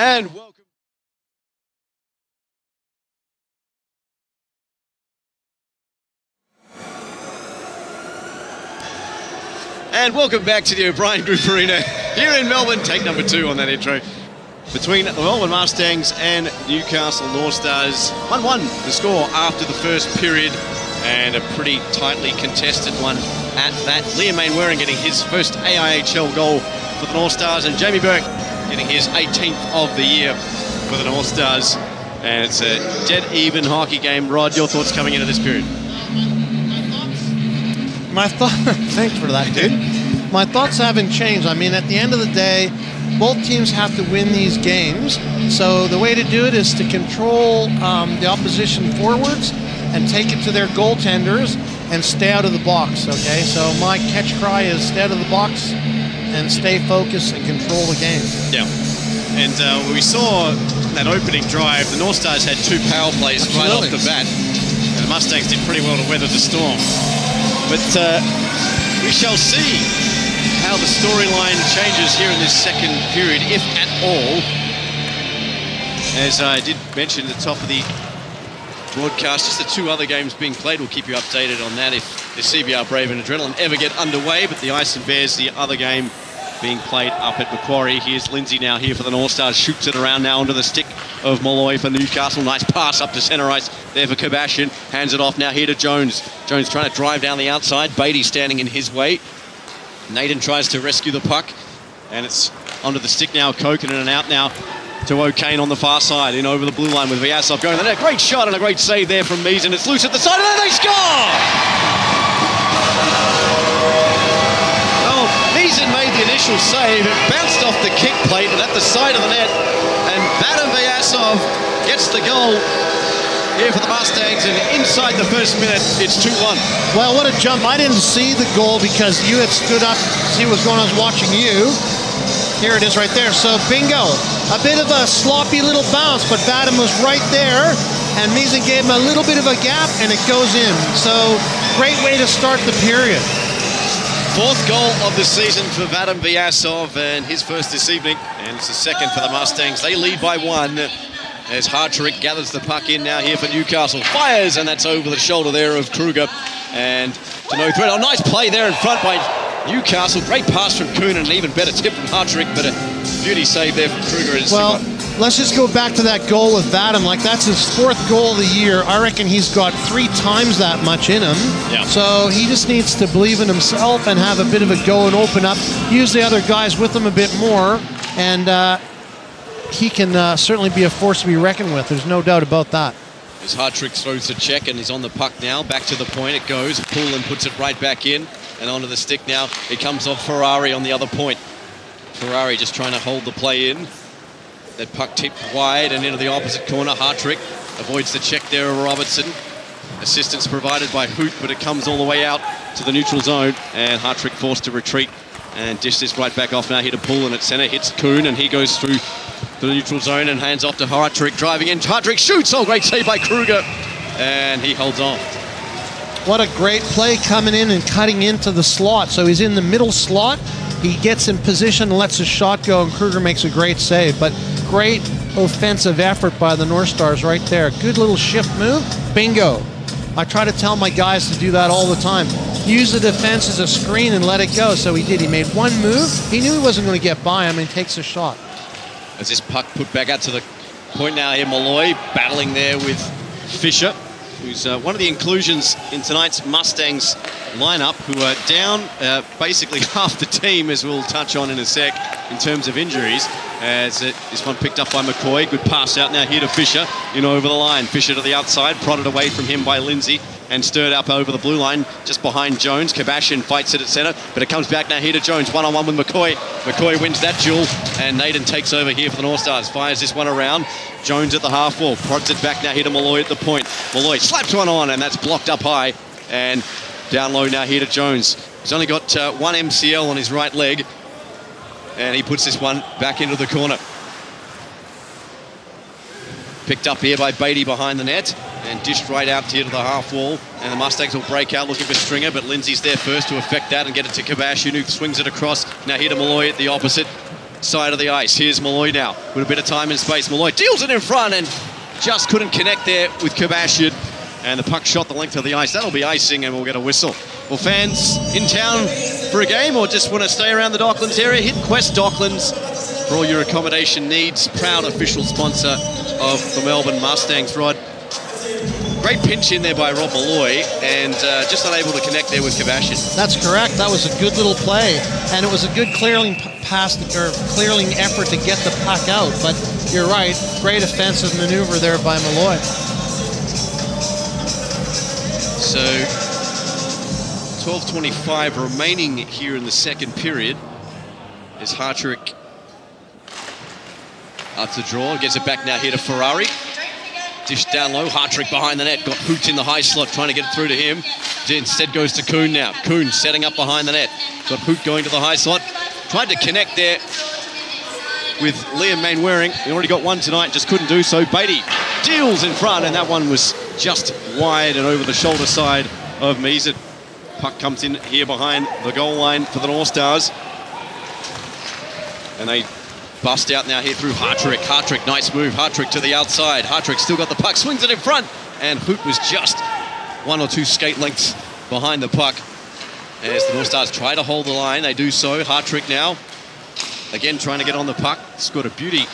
And welcome. And welcome back to the O'Brien Group Arena here in Melbourne. Take number 2 on that intro. Between the Melbourne Mustangs and Newcastle Northstars. 1-1 the score after the first period, and a pretty tightly contested one at that. Liam Mainwaring getting his first AIHL goal for the Northstars, and Jamie Burke getting his 18th of the year for the Northstars. And it's a dead even hockey game. Rod, your thoughts coming into this period? Thanks for that, dude. My thoughts haven't changed. I mean, at the end of the day, both teams have to win these games. So the way to do it is to control the opposition forwards and take it to their goaltenders and stay out of the box, okay? So my catch cry is stay out of the box and stay focused and control the game. Yeah. And we saw that opening drive, the Northstars had 2 power plays right off the bat. And the Mustangs did pretty well to weather the storm. But we shall see how the storyline changes here in this second period, if at all. As I did mention at the top of the broadcast, just the 2 other games being played. We'll keep you updated on that if the CBR Brave and Adrenaline ever get underway. But the Ice and Bears, the other game being played up at Macquarie. Here's Lindsay now here for the Northstars. Shoots it around now onto the stick of Molloy for Newcastle. Nice pass up to centre ice there for Kabashian. Hands it off now here to Jones. Jones trying to drive down the outside. Beatty standing in his way. Naden tries to rescue the puck. And it's onto the stick now. Koken and out now to O'Kane on the far side. In over the blue line with Vyasov going. A great shot and a great save there from Meason. It's loose at the side and then they score! Meason made the initial save, it bounced off the kick plate and at the side of the net, and Vadim Vyasov gets the goal here for the Mustangs, and inside the first minute, it's 2-1. Well, what a jump. I didn't see the goal because you had stood up to see what's going on. I was watching you. Here it is right there. So, bingo. A bit of a sloppy little bounce, but Vadim was right there, and Meason gave him a little bit of a gap, and it goes in. So, great way to start the period. 4th goal of the season for Vadim Vyasov, and his first this evening, and it's the second for the Mustangs. They lead by 1 as Hartrick gathers the puck in now here for Newcastle. Fires, and that's over the shoulder there of Kruger, and to no threat. Oh, nice play there in front by Newcastle. Great pass from Kuhn and an even better tip from Hartrick, but a beauty save there from Kruger. Well, let's just go back to that goal with Vadim. Like, that's his 4th goal of the year. I reckon he's got 3 times that much in him. Yeah. So he just needs to believe in himself and have a bit of a go and open up. Use the other guys with him a bit more. And he can certainly be a force to be reckoned with. There's no doubt about that. As Hartrick throws the check and he's on the puck now. Back to the point it goes. Poulin puts it right back in. And onto the stick now. It comes off Ferrari on the other point. Ferrari just trying to hold the play in. That puck tipped wide and into the opposite corner. Hartrick avoids the check there of Robertson. Assistance provided by Hoot, but it comes all the way out to the neutral zone. And Hartrick forced to retreat and dish this right back off now here to Poulin at centre. Hits Kuhn and he goes through the neutral zone and hands off to Hartrick. Driving in. Hartrick shoots. Oh, great save by Kruger. And he holds on. What a great play coming in and cutting into the slot. So he's in the middle slot. He gets in position and lets his shot go, and Kruger makes a great save. But great offensive effort by the Northstars right there. Good little shift move. Bingo. I try to tell my guys to do that all the time. Use the defense as a screen and let it go. So he did. He made one move. He knew he wasn't going to get by him, and he takes a shot. As this puck put back out to the point now here, Molloy battling there with Fisher, who's one of the inclusions in tonight's Mustangs lineup, who are down basically half the team, as we'll touch on in a sec, in terms of injuries. As this one picked up by McCoy. Good pass out now here to Fisher, in over the line. Fisher to the outside, prodded away from him by Lindsay, and stirred up over the blue line, just behind Jones. Kabashian fights it at centre, but it comes back now here to Jones, one-on-one with McCoy. McCoy wins that duel, and Naden takes over here for the Northstars. Fires this one around. Jones at the half wall, prods it back now here to Molloy at the point. Molloy slaps one on, and that's blocked up high, and down low now here to Jones. He's only got one MCL on his right leg, and he puts this one back into the corner. Picked up here by Beatty behind the net and dished right out here to the half wall. And the Mustangs will break out looking for Stringer, but Lindsay's there first to effect that and get it to Kabashian, who swings it across. Now here to Molloy at the opposite. side of the ice. Here's Malloy now with a bit of time and space. Malloy deals it in front and just couldn't connect there with Kabashian. And the puck shot the length of the ice. That'll be icing, and we'll get a whistle. Well, fans in town for a game or just want to stay around the Docklands area, hit Quest Docklands for all your accommodation needs. Proud official sponsor of the Melbourne Mustangs. Rod, great pinch in there by Rob Malloy, and just unable to connect there with Kabashian. That's correct. That was a good little play, and it was a good clearing pass or clearing effort to get the puck out. But you're right, great offensive maneuver there by Malloy. So 12:25 remaining here in the second period. Is Hartrick up to draw, gets it back now here to Ferrari. Dish down low, Hartrick behind the net, got Hoot in the high slot, trying to get it through to him. Instead goes to Kuhn now. Kuhn setting up behind the net. Got Hoot going to the high slot. Tried to connect there with Liam Mainwaring. He already got one tonight, just couldn't do so. Beatty deals in front, and that one was just wide and over the shoulder side of Meason. Puck comes in here behind the goal line for the Northstars. And they bust out now here through Hartrick. Hartrick, nice move. Hartrick to the outside. Hartrick still got the puck, swings it in front. And Hoot was just 1 or 2 skate lengths behind the puck. As the Northstars try to hold the line, they do so. Hartrick now, again trying to get on the puck. Scored a beauty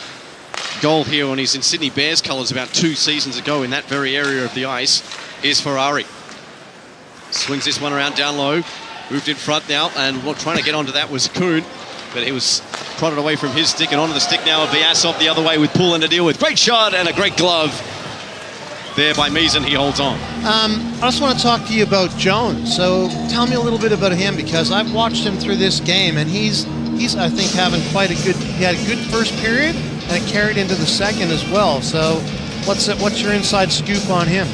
goal here when he's in Sydney Bears colours about 2 seasons ago in that very area of the ice. Here's Ferrari. Swings this one around down low. Moved in front now, and trying to get onto that was Kuhn, but he was prodded away from his stick, and onto the stick now of Vyasov the other way with Poulin to deal with. Great shot and a great glove there by Meason. He holds on. I just want to talk to you about Jones. So tell me a little bit about him, because I've watched him through this game, and he's I think having quite a good. He had a good first period, and it carried into the second as well. So what's your inside scoop on him?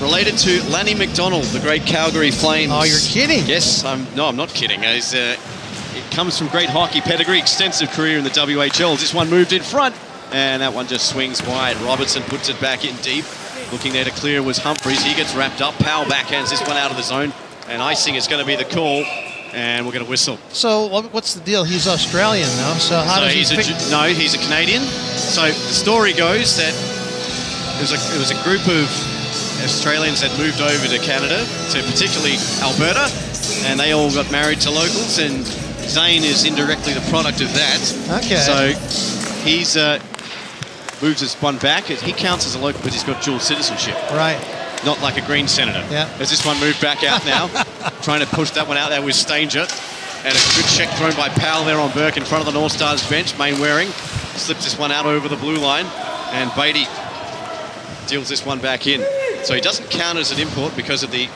Related to Lanny McDonald, the great Calgary Flames. Oh, you're kidding? Yes, I'm not kidding. It comes from great hockey pedigree, extensive career in the WHL. This one moved in front, and that one just swings wide. Robertson puts it back in deep. Looking there to clear was Humphries. He gets wrapped up. Powell backhands this one out of the zone, and icing is going to be the call, and we're going to whistle. So what's the deal? He's Australian now, so how does he No, he's a Canadian. So the story goes that it was a group of Australians that moved over to Canada, to particularly Alberta, and they all got married to locals, and Zane is indirectly the product of that. Okay. So he's moves this one back. He counts as a local because he's got dual citizenship. Right. Not like a green senator. Yeah. As this one moved back out now, trying to push that one out there with Stanger. And a good check thrown by Powell there on Burke in front of the North Stars bench. Mainwaring slips this one out over the blue line, and Beatty deals this one back in. So he doesn't count as an import because of the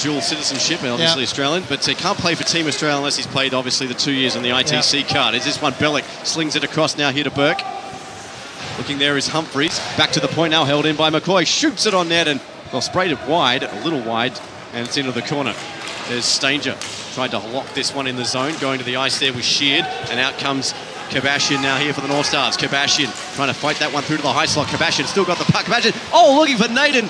dual citizenship, and obviously Australian, but he can't play for Team Australia unless he's played, obviously, the 2 years on the ITC card. Is this one Bellick slings it across now here to Burke. Looking there is Humphries. Back to the point now, held in by McCoy. Shoots it on net, and, well, sprayed it wide, a little wide, and it's into the corner. There's Stanger. Tried to lock this one in the zone. Going to the ice there with Sheard, and out comes Kabashian now here for the North Stars. Kabashian trying to fight that one through to the high slot. Kabashian still got the puck. Kabashian, looking for Naden.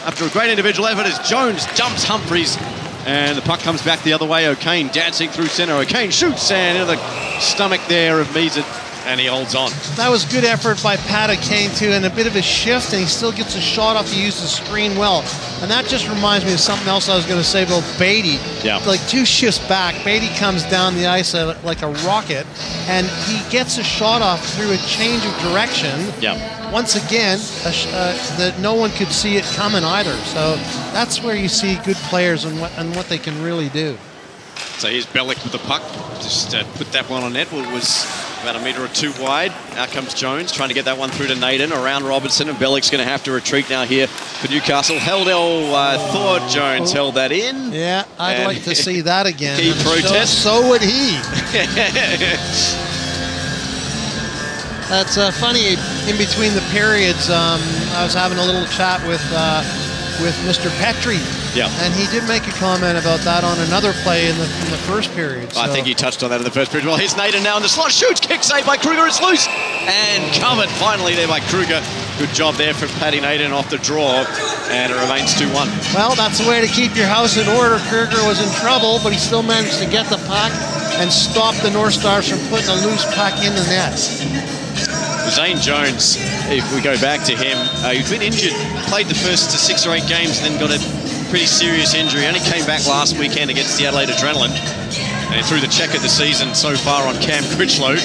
After a great individual effort as Jones jumps Humphries, and the puck comes back the other way. O'Kane dancing through centre. O'Kane shoots, and into the stomach there of Meason, and he holds on. That was good effort by Pat O'Kane too, and a bit of a shift, and he still gets a shot off to use the screen well. And that just reminds me of something else I was going to say about Beatty. Yeah. Like 2 shifts back, Beatty comes down the ice like a rocket, and he gets a shot off through a change of direction. Yeah. Once again, that no one could see it coming either. So that's where you see good players and what they can really do. So here's Bellick with the puck. Just put that one on net. It was about a metre or 2 wide. Out comes Jones, trying to get that one through to Naden, around Robertson, and Bellick's going to have to retreat now here for Newcastle. I thought Jones held that in. Yeah, I'd like to see that again. He protests. So would he. That's funny. In between the periods, I was having a little chat with Mr. Petrie. Yeah. And he did make a comment about that on another play in the first period. So. I think he touched on that in the first period. Well, here's Naden now in the slot. Shoots, kick save by Kruger. It's loose. And covered finally there by Kruger. Good job there from Paddy Naden off the draw. And it remains 2-1. Well, that's the way to keep your house in order. Kruger was in trouble, but he still managed to get the puck. and stop the Northstars from putting a loose puck in the net. Zane Jones, if we go back to him, he's been injured, played the first 6 or 8 games, and then got a pretty serious injury. Only came back last weekend against the Adelaide Adrenaline. And he threw the check of the season so far on Cam Critchlow.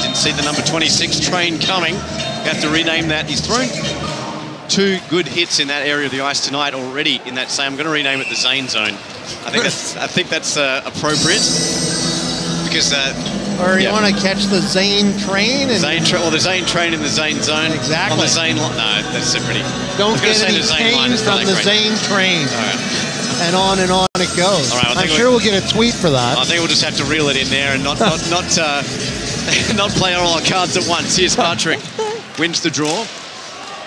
Didn't see the number 26 train coming. You have to rename that. He's thrown 2 good hits in that area of the ice tonight already in that same. I'm going to rename it the Zane Zone. I think that's appropriate because or you want to catch the Zane train and the Zane train in the Zane Zone. Exactly. On the Zane line. No, that's pretty. Don't get any pain from the Zane train. All right. And on it goes. All right, I'm sure we'll get a tweet for that. I think we'll just have to reel it in there and not play all our cards at once. Here's Hartrick. Wins the draw.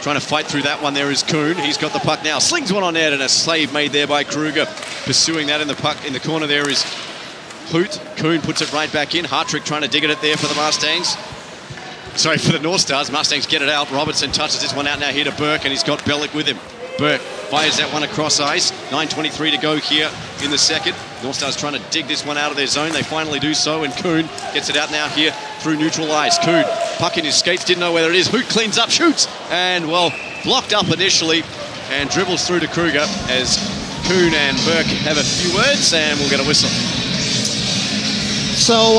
Trying to fight through that one there is Kuhn. He's got the puck now. Slings one on net and a save made there by Kruger. Pursuing that in the puck in the corner there is Hoot. Kuhn puts it right back in. Hartrick trying to dig at it there for the Mustangs. Sorry, for the Northstars. Mustangs get it out. Robertson touches this one out now here to Burke, and he's got Bellick with him. Burke fires that one across ice. 9:23 to go here in the second. Northstars trying to dig this one out of their zone. They finally do so, and Kuhn gets it out now here through neutral ice. Kuhn, puck in his skates, didn't know whether it is. Hoot cleans up, shoots, and, well, blocked up initially and dribbles through to Kruger as Kuhn and Burke have a few words, and we'll get a whistle. So,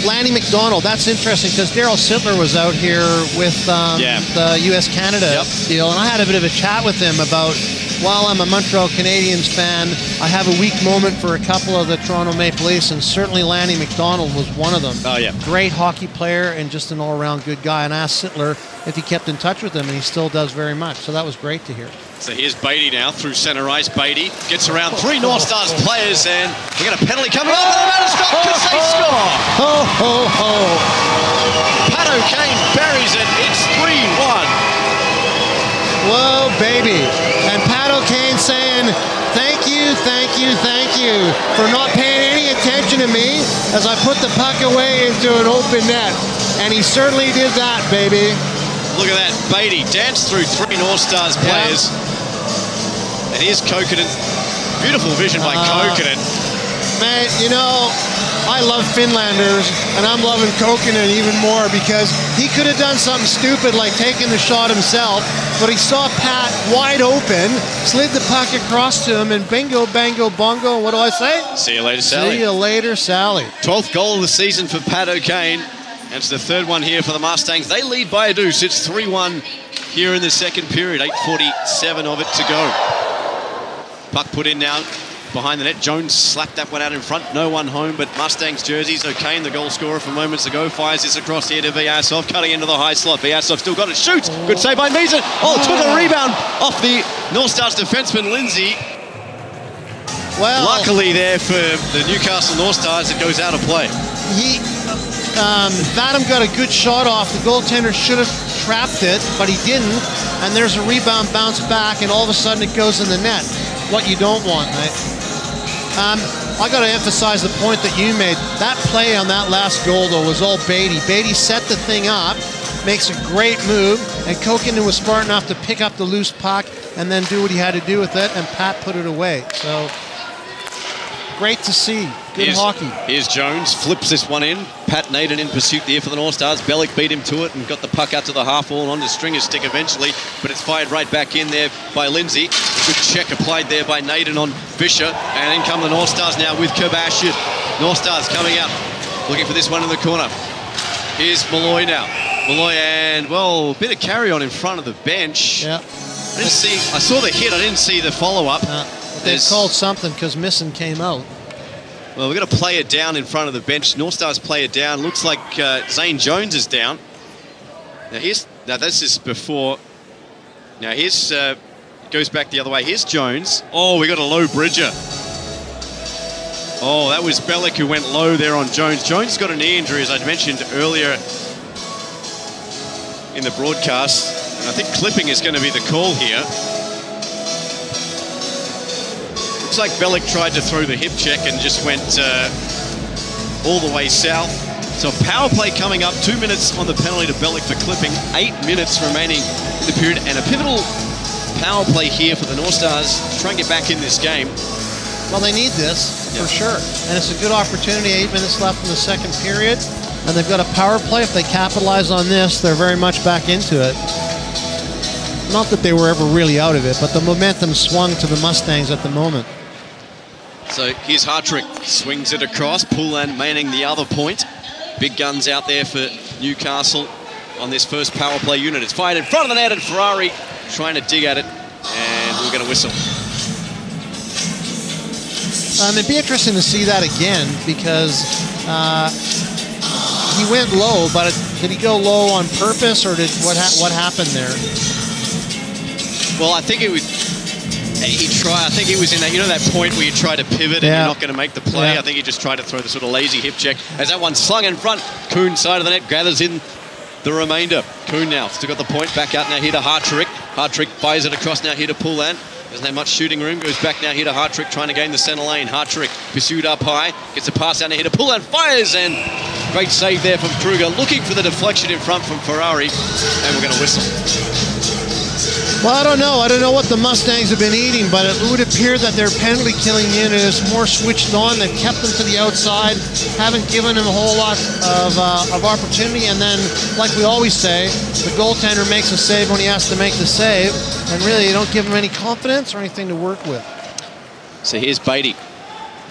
Lanny McDonald, that's interesting because Daryl Sittler was out here with the US-Canada deal, and I had a bit of a chat with him about, while I'm a Montreal Canadiens fan, I have a weak moment for a couple of the Toronto Maple Leafs, and certainly Lanny McDonald was one of them. Oh, yeah. Great hockey player and just an all-around good guy, and I asked Sittler if he kept in touch with him, and he still does very much, so that was great to hear. So here's Beatty now through centre ice. Beatty gets around 3 North Stars players, and we got a penalty coming up. And the stop because they score. Ho, ho, ho. Pat O'Kane buries it. It's 3-1. Whoa, baby. And Pat O'Kane saying, thank you, thank you, thank you for not paying any attention to me as I put the puck away into an open net. And he certainly did that, baby. Look at that. Beatty danced through 3 North Stars players. And here's Kokkonen. Beautiful vision by Kokkonen. Man, you know, I love Finlanders, and I'm loving Kokkonen even more because he could have done something stupid like taking the shot himself, but he saw Pat wide open, slid the puck across to him, and bingo, bango, bongo. What do I say? See you later, Sally. See you later, Sally. 12th goal of the season for Pat O'Kane. And it's the 3rd one here for the Mustangs. They lead by a deuce. It's 3-1 here in the second period. 8:47 of it to go. Puck put in now behind the net. Jones slapped that one out in front. No one home, but Mustangs jerseys. O'Kane, the goal scorer from moments ago, fires this across here to Vyasov, cutting into the high slot. Vyasov still got it. Shoots. Good save by Meason. Oh, took a rebound off the North Stars defenseman, Lindsay. Well, luckily there for the Newcastle Northstars, it goes out of play. Vadim got a good shot off. The goaltender should have trapped it, but he didn't. And there's a rebound bounce back, and all of a sudden it goes in the net. What you don't want, right? I got to emphasize the point that you made. That play on that last goal, though, was all Beatty. Beatty set the thing up, makes a great move, and Kokkonen was smart enough to pick up the loose puck and then do what he had to do with it, and Pat put it away. So, great to see. Good hockey. Here's Jones, flips this one in. Pat Naden in pursuit there for the North Stars. Bellick beat him to it and got the puck out to the half wall onto Stringer's stick eventually, but it's fired right back in there by Lindsay. A good check applied there by Naden on Fisher, and in come the North Stars now with Kabashian. North Stars coming out, looking for this one in the corner. Here's Malloy now. Malloy, and, well, a bit of carry on in front of the bench. Yeah. I saw the hit, I didn't see the follow-up. They called something because Misson came out. Well, we're going to play it down in front of the bench. North Stars play it down. Looks like Zane Jones is down. Now this is before. Now here's goes back the other way. Here's Jones. Oh, we got a low bridger. Oh, that was Bellick who went low there on Jones. Jones got a knee injury, as I'd mentioned earlier in the broadcast. And I think clipping is going to be the call here. Looks like Bellick tried to throw the hip check and just went all the way south. So power play coming up, 2 minutes on the penalty to Bellick for clipping, 8 minutes remaining in the period, and a pivotal power play here for the North Stars to try and get back in this game. Well, they need this. for sure. And it's a good opportunity, 8 minutes left in the second period, and they've got a power play. If they capitalize on this, they're very much back into it. Not that they were ever really out of it, but the momentum swung to the Mustangs at the moment. So here's Hartrick, swings it across, Poulan manning the other point. Big guns out there for Newcastle on this first power play unit. It's fired in front of the net, and Ferrari trying to dig at it, and we're going to whistle. It'd be interesting to see that again, because he went low, but did he go low on purpose, or what happened there? Well, I think it was. I think he was in that, that point where you try to pivot and you're not going to make the play. I think he just tried to throw the sort of lazy hip check. As that one slung in front, Kuhn side of the net gathers in the remainder. Kuhn now still got the point, back out now here to Hartrick. Hartrick fires it across now here to Poulan. Doesn't have much shooting room, goes back now here to Hartrick, trying to gain the centre lane. Hartrick pursued up high, gets a pass down here to Poulan, fires, and great save there from Kruger, looking for the deflection in front from Ferrari, and we're going to whistle. Well, I don't know. I don't know what the Mustangs have been eating, but it would appear that their penalty killing unit is more switched on. They've kept them to the outside, haven't given them a whole lot of opportunity, and then, like we always say, the goaltender makes a save when he has to make the save, and really you don't give him any confidence or anything to work with. So here's Beatty.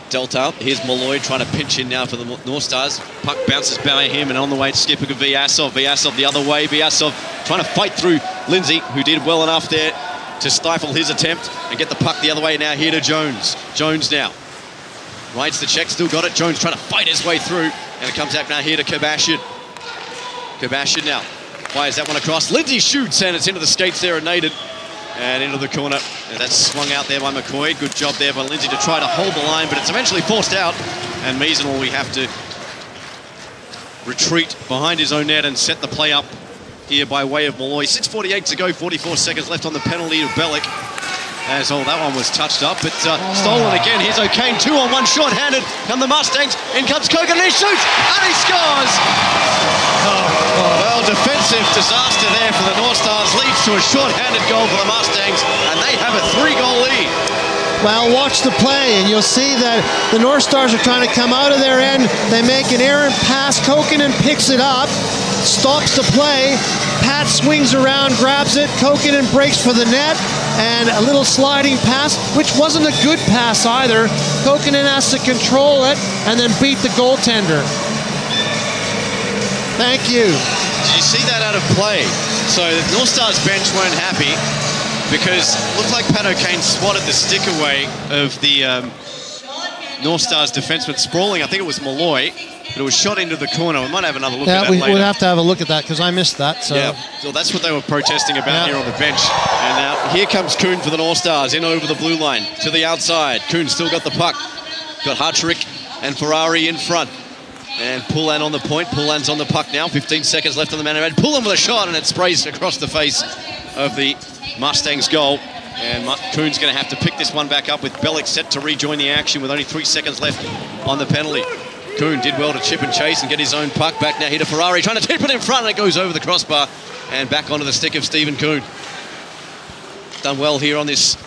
Dealt up. Here's Malloy trying to pinch in now for the Northstars. Puck bounces by him, and on the way to skipper Vyasov. Vyasov the other way. Vyasov trying to fight through Lindsay, who did well enough there to stifle his attempt and get the puck the other way now here to Jones. Jones now rides the check, still got it. Jones trying to fight his way through, and it comes out now here to Kobashian. Kobashian now fires that one across. Lindsay shoots, and it's into the skates there, and Naden. And into the corner. And that's swung out there by McCoy. Good job there by Lindsay to try to hold the line, but it's eventually forced out. And Meason will have to retreat behind his own net and set the play up here by way of Malloy. 6:48 to go, 44 seconds left on the penalty of Bellick. As that one was touched up, but stolen again. Here's O'Kane, 2-on-1, short-handed. Come the Mustangs, in comes Kogan, and he shoots, and he scores! Well, defensive disaster there for the Northstars, leads to a short-handed goal for the Mustangs, and they have a 3-goal lead. Well, watch the play, and you'll see that the Northstars are trying to come out of their end. They make an errant pass. Kokkonen picks it up, stops the play. Pat swings around, grabs it. Kokkonen breaks for the net, and a little sliding pass, which wasn't a good pass either. Kokkonen has to control it and then beat the goaltender. Thank you. Did you see that out of play? So the Northstars bench weren't happy because it looked like Pat O'Kane swatted the stick away of the Northstars defenseman sprawling. I think it was Malloy, but it was shot into the corner. We might have another look at that later. Yeah, we'll have to have a look at that because I missed that. So. Yeah, so that's what they were protesting about here on the bench. And now here comes Kuhn for the Northstars, in over the blue line to the outside. Kuhn still got the puck. Got Hartrick and Ferrari in front. And Poulan on the point. Poulan's on the puck now. 15 seconds left on the man advantage. Poulan with a shot, and it sprays across the face of the Mustangs goal. And Kuhn's going to have to pick this one back up with Bellick set to rejoin the action with only 3 seconds left on the penalty. Kuhn did well to chip and chase and get his own puck back now here to Ferrari, trying to tip it in front, and it goes over the crossbar and back onto the stick of Stephen Kuhn. Done well here on this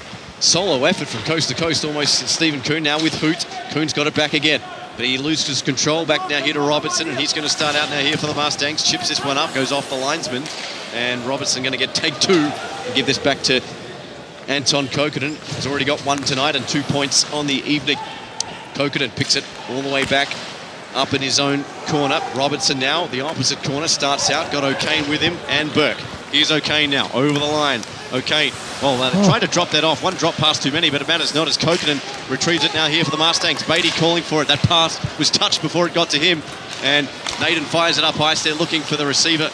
solo effort from coast to coast, almost Stephen Kuhn now with Hoot. Kuhn's got it back again, but he loses control back now here to Robertson, and he's going to start out now here for the Mustangs. Chips this one up, goes off the linesman, and Robertson going to get take 2 and give this back to Anton Kokkonen. Has already got 1 tonight and 2 points on the evening. Kokkonen picks it all the way back up in his own corner. Robertson now, the opposite corner, starts out, got O'Kane with him, and Burke. Here's O'Kane now, over the line. O'Kane, well, trying to drop that off. One drop pass too many, but it matters not as Kokkonen retrieves it now here for the Mustangs. Beatty calling for it. That pass was touched before it got to him, and Naden fires it up ice. They're looking for the receiver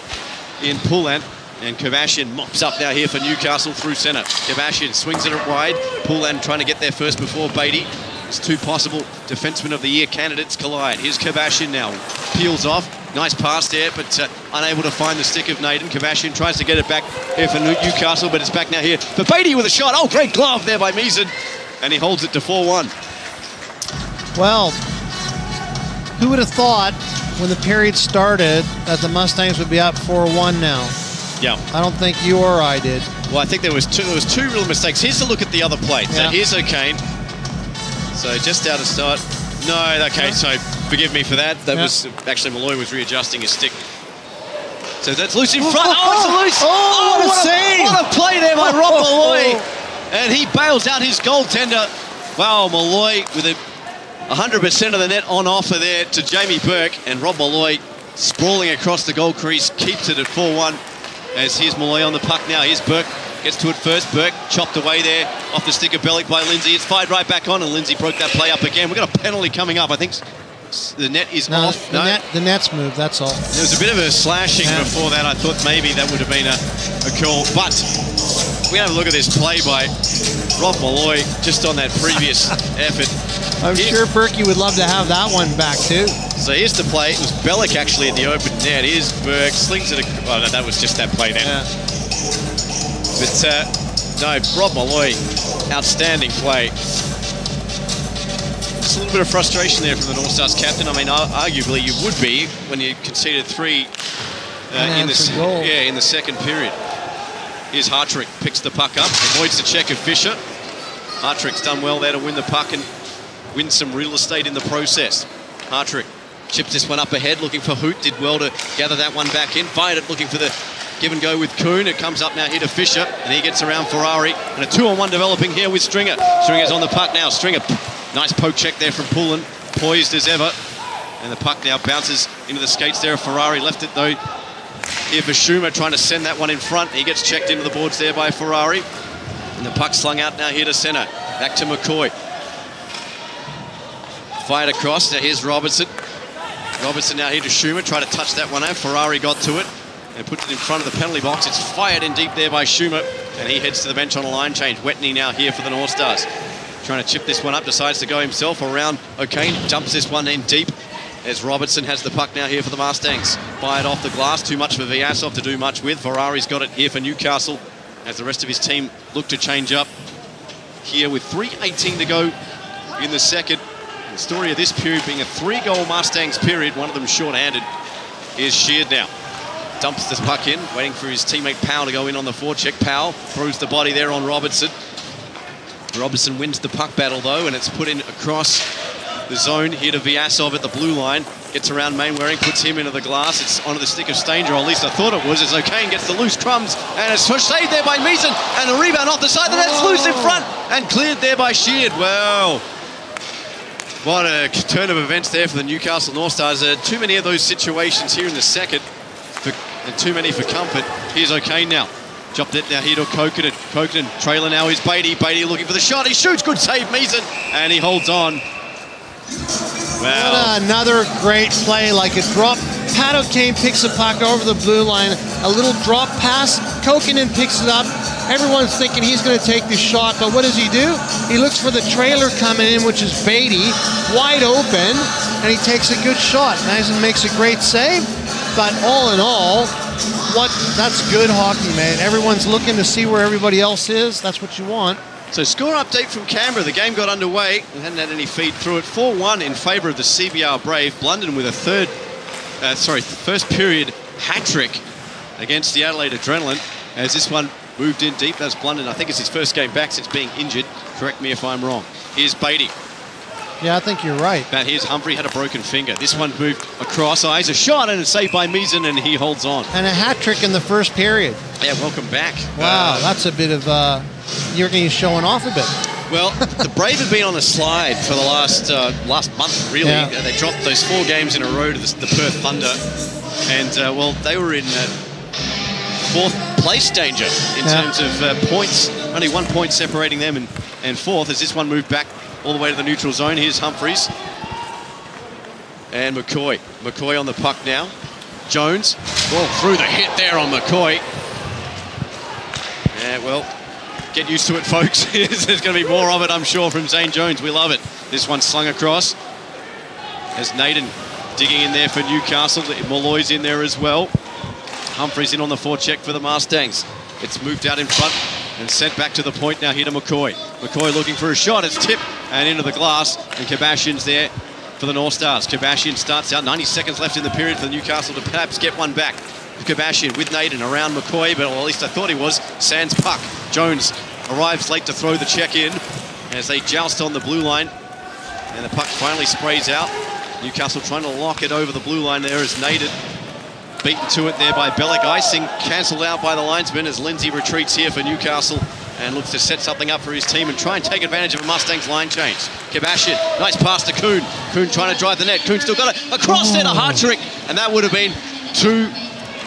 in Poulan, and Kobashian mops up now here for Newcastle through centre. Kobashian swings it wide. Poulan trying to get there first before Beatty. It's 2 possible Defenseman of the Year candidates collide. Here's Kobashian now. Peels off. Nice pass there, but unable to find the stick of Naden. Kobashian tries to get it back here for Newcastle, but it's back now here for Beatty with a shot. Oh, great glove there by Meason. And he holds it to 4-1. Well, who would have thought when the period started that the Mustangs would be up 4-1 now? Yeah. I don't think you or I did. Well, I think there was two real mistakes. Here's a look at the other play. So here's O'Kane. So just out of start. No, okay, so forgive me for that. That was actually Malloy was readjusting his stick. So that's loose in front. Oh, it's a loose. Oh, what a save. What a play there by Rob Malloy. And he bails out his goaltender. Wow, Malloy with a 100% of the net on offer there to Jamie Burke. And Rob Malloy sprawling across the goal crease, keeps it at 4-1. As here's Malloy on the puck now. Here's Burke. Gets to it first. Burke chopped away there off the stick of Bellick by Lindsay. It's fired right back on, and Lindsay broke that play up again. We've got a penalty coming up. I think the net is off. The net's moved, that's all. There was a bit of a slashing before that. I thought maybe that would have been a call. But we have a look at this play by Rob Malloy just on that previous effort. I'm sure Berkey would love to have that one back too. So here's the play. It was Bellick actually at the open net. Here's Burke, slings it. Oh, no, that was just that play then. Yeah. But no, Rob Malloy, outstanding play. Just a little bit of frustration there from the North Stars captain. I mean, arguably you would be when you conceded 3 in the second period. Here's Hartrick, picks the puck up, avoids the check of Fisher. Hartrick's done well there to win the puck and win some real estate in the process. Hartrick chips this one up ahead, looking for Hoot. Did well to gather that one back in. Fired it, looking for the give and go with Kuhn. It comes up now here to Fisher, and he gets around Ferrari. And a 2-on-1 developing here with Stringer. Stringer's on the puck now. Stringer, nice poke check there from Pullen, poised as ever. And the puck now bounces into the skates there of Ferrari. Left it though here for Schumer, trying to send that one in front. He gets checked into the boards there by Ferrari. And the puck slung out now here to centre. Back to McCoy. Fired across. Now here's Robertson. Robertson now here to Schumer. Try to touch that one out. Ferrari got to it and puts it in front of the penalty box. It's fired in deep there by Schumer, and he heads to the bench on a line change. Wetney now here for the North Stars. Trying to chip this one up, decides to go himself around O'Kane, dumps this one in deep as Robertson has the puck now here for the Mustangs. Fired off the glass, too much for Vyasov to do much with. Ferrari's got it here for Newcastle as the rest of his team look to change up here with 3:18 to go in the second. The story of this period being a 3-goal Mustangs period, one of them short-handed, is Sheard now. Dumps the puck in, waiting for his teammate Powell to go in on the forecheck. Powell throws the body there on Robertson. Robertson wins the puck battle though, and it's put in across the zone here to Vyasov at the blue line. Gets around Mainwaring, puts him into the glass. It's onto the stick of Stanger, or at least I thought it was, as O'Kane gets the loose crumbs, and it's saved there by Meason, and a rebound off the side. The net's loose in front, and cleared there by Sheard. Wow. What a turn of events there for the Newcastle Northstars. Too many of those situations here in the second, and too many for comfort. Here's O'Kane now. Dropped it now here to Kokanen. Kokanen trailer now is Beatty. Beatty looking for the shot. He shoots. Good save, Meason. And he holds on. Wow. What another great play, like a drop. Pat O'Kane picks the puck over the blue line. A little drop pass. Kokanen picks it up. Everyone's thinking he's going to take the shot, but what does he do? He looks for the trailer coming in, which is Beatty, wide open, and he takes a good shot. Meason makes a great save, but all in all, that's good hockey, man. Everyone's looking to see where everybody else is. That's what you want. So score update from Canberra. The game got underway and hadn't had any feed through it. 4-1 in favour of the CBR Brave. Blunden with a first period hat-trick against the Adelaide Adrenaline, as this one moved in deep. That's Blunden. I think it's his first game back since being injured. Correct me if I'm wrong. Here's Beatty. Yeah, I think you're right. But here's Humphrey, had a broken finger. This one moved across. Eyes a shot, and it's saved by Meason, and he holds on. And a hat-trick in the first period. Yeah, welcome back. Wow, that's a bit of, you're going to be showing off a bit. Well, the Brave have been on a slide for the last month, really. Yeah. They dropped those 4 games in a row to the Perth Thunder. And, well, they were in 4th place danger in terms of points. Only 1 point separating them and 4th, as this one moved back all the way to the neutral zone. Here's Humphreys. And McCoy. McCoy on the puck now. Jones. Oh, through the hit there on McCoy. Yeah, well, get used to it, folks. There's going to be more of it, I'm sure, from Zane Jones. We love it. This one slung across. As Naden digging in there for Newcastle. Malloy's in there as well. Humphreys in on the forecheck for the Mustangs. It's moved out in front and sent back to the point now here to McCoy. McCoy looking for a shot. It's tipped and into the glass. And Kabashian's there for the North Stars. Kabashian starts out. 90 seconds left in the period for the Newcastle to perhaps get one back. Kabashian with Naden around McCoy, but at least I thought he was. Sands puck. Jones arrives late to throw the check in as they joust on the blue line. And the puck finally sprays out. Newcastle trying to lock it over the blue line there as Naden. Beaten to it there by Bellick. Icing cancelled out by the linesman as Lindsay retreats here for Newcastle and looks to set something up for his team and try and take advantage of a Mustangs line change. Kabashian, nice pass to Kuhn. Kuhn trying to drive the net. Kuhn still got it. Across there to Hartrick. And that would have been 2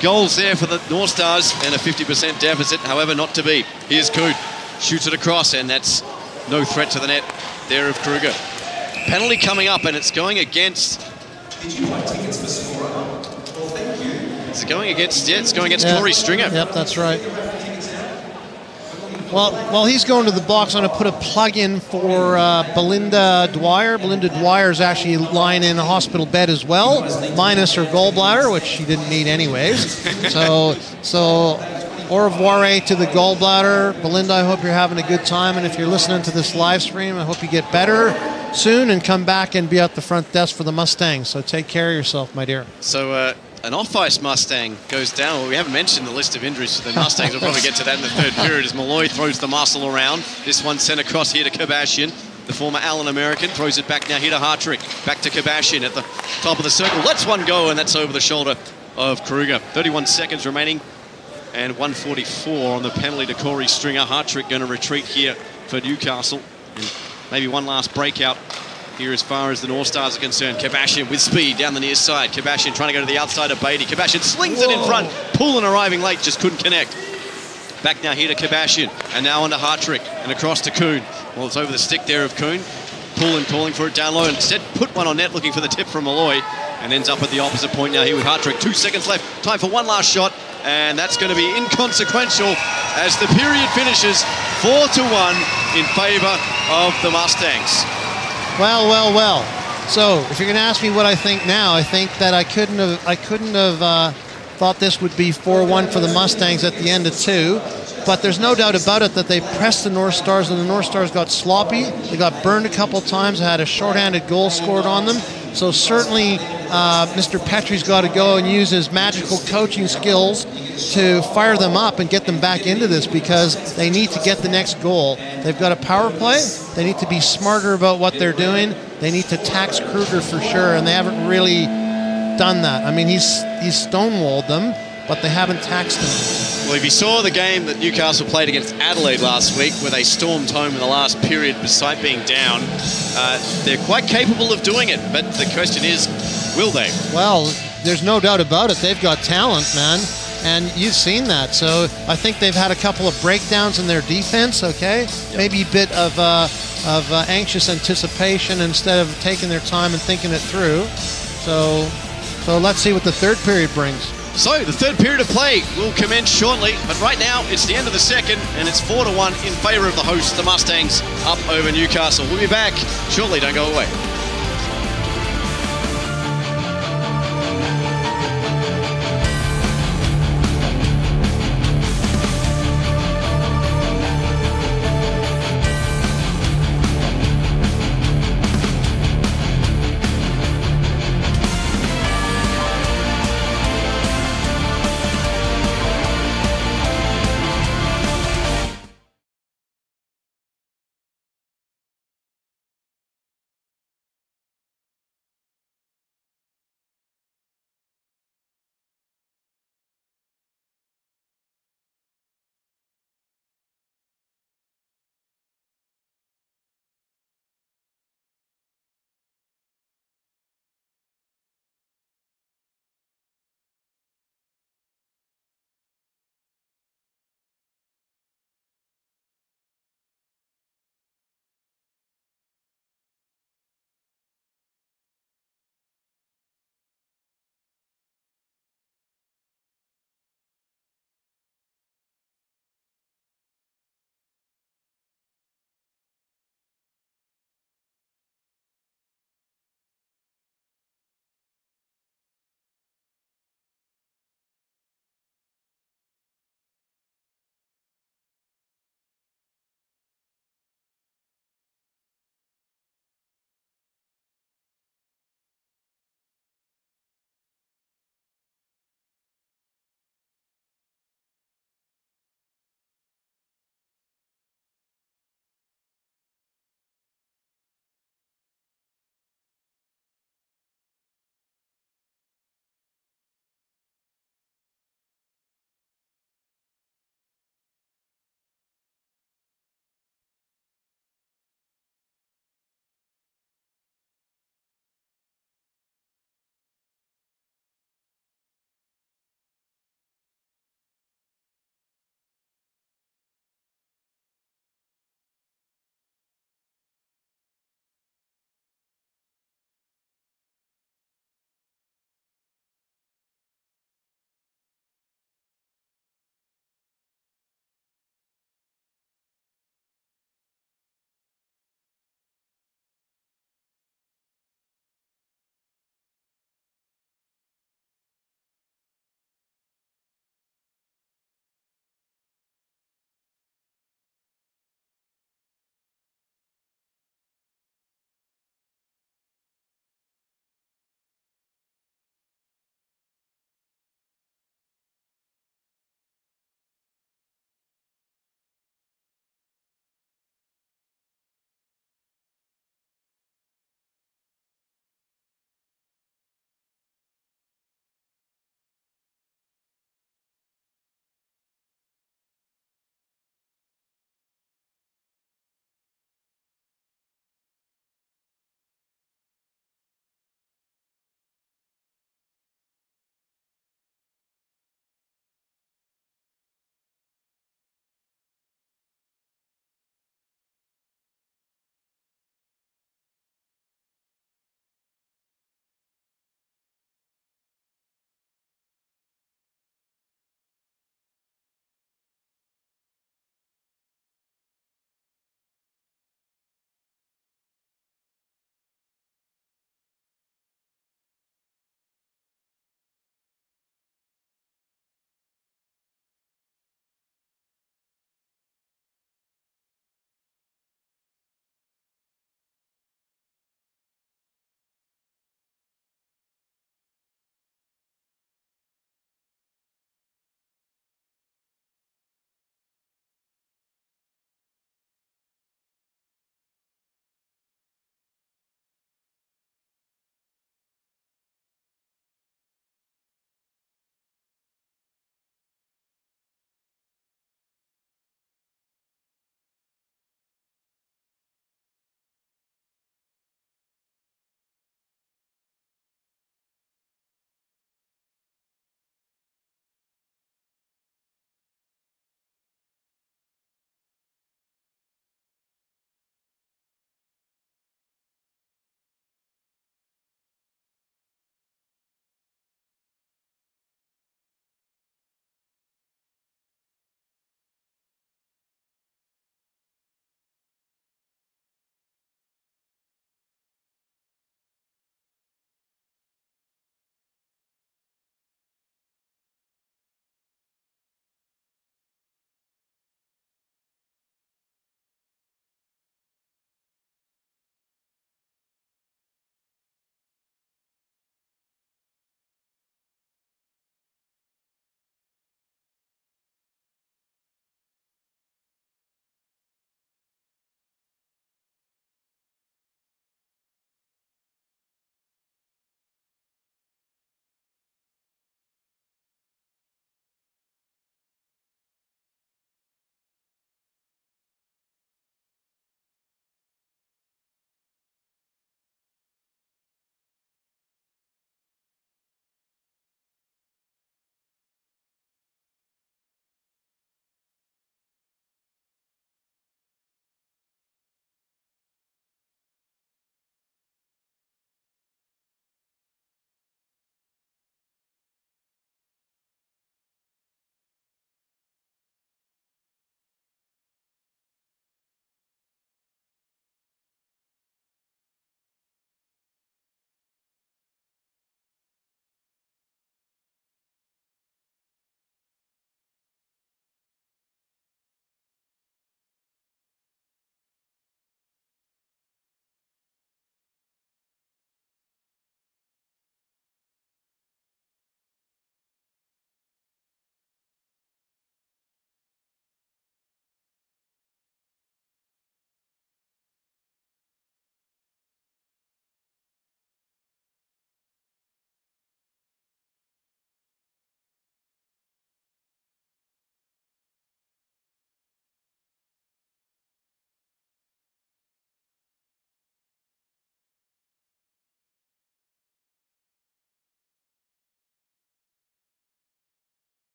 goals there for the North Stars and a 50% deficit. However, not to be. Here's Kuhn. Shoots it across, and that's no threat to the net there of Kruger. Penalty coming up, and it's going against... Did you buy tickets for scorer? Well, thank you. It's going against Corey Stringer. Yep, that's right. Well, he's going to the box. I'm going to put a plug in for Belinda Dwyer. Belinda Dwyer is actually lying in a hospital bed as well, minus her gallbladder, which she didn't need anyways. So au revoir to the gallbladder. Belinda, I hope you're having a good time. And if you're listening to this live stream, I hope you get better soon and come back and be at the front desk for the Mustangs. So take care of yourself, my dear. So an off-ice Mustang goes down. Well, we haven't mentioned the list of injuries for the Mustangs. We'll probably get to that in the third period as Malloy throws the muscle around. This one sent across here to Kabashian. The former Allen American throws it back now here to Hartrick. Back to Kabashian at the top of the circle. Lets one go, and that's over the shoulder of Kruger. 31 seconds remaining and 1:44 on the penalty to Corey Stringer. Hartrick going to retreat here for Newcastle. And maybe one last breakout here as far as the North Stars are concerned. Kabashian with speed down the near side. Kabashian trying to go to the outside of Beatty. Kabashian slings it in front. Poulin arriving late, just couldn't connect. Back now here to Kabashian, and now on to Hartrick, and across to Kuhn. Well, it's over the stick there of Kuhn. Poulin calling for it down low, and instead put one on net looking for the tip from Malloy, and ends up at the opposite point now here with Hartrick. 2 seconds left. Time for one last shot, and that's going to be inconsequential as the period finishes 4-1 in favour of the Mustangs. Well. So if you're going to ask me what I think now, I think that I couldn't have thought this would be 4-1 for the Mustangs at the end of 2. But there's no doubt about it that they pressed the North Stars, and the North Stars got sloppy. They got burned a couple times, had a shorthanded goal scored on them. So certainly Mr. Petrie's got to go and use his magical coaching skills to fire them up and get them back into this, because they need to get the next goal. They've got a power play. They need to be smarter about what they're doing. They need to tax Kruger for sure, and they haven't really done that. I mean, he's stonewalled them, but they haven't taxed him. Well, if you saw the game that Newcastle played against Adelaide last week, where they stormed home in the last period despite being down, they're quite capable of doing it, but the question is, will they? Well, there's no doubt about it. They've got talent, man, and you've seen that. So I think they've had a couple of breakdowns in their defense, okay? Yep. Maybe a bit of anxious anticipation instead of taking their time and thinking it through. So let's see what the third period brings. So the third period of play will commence shortly, but right now it's the end of the second, and it's 4-1 in favour of the hosts, the Mustangs, up over Newcastle. We'll be back shortly. Don't go away.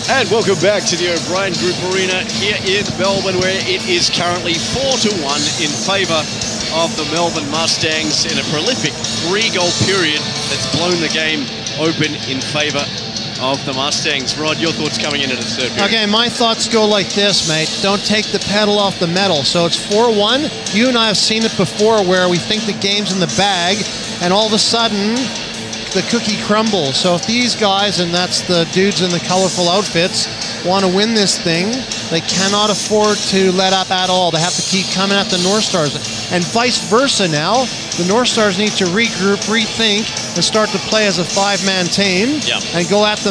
And welcome back to the O'Brien Group Arena here in Melbourne, where it is currently 4-1 in favour of the Melbourne Mustangs in a prolific 3-goal period that's blown the game open in favour of the Mustangs. Rod, your thoughts coming into the third period? Okay, my thoughts go like this, mate. Don't take the pedal off the metal. So it's 4-1. You and I have seen it before where we think the game's in the bag, and all of a sudden, the cookie crumbles. So if these guys, and that's the dudes in the colorful outfits, want to win this thing, they cannot afford to let up at all. They have to keep coming at the Northstars. And vice versa now, the Northstars need to regroup, rethink, and start to play as a 5-man team and go at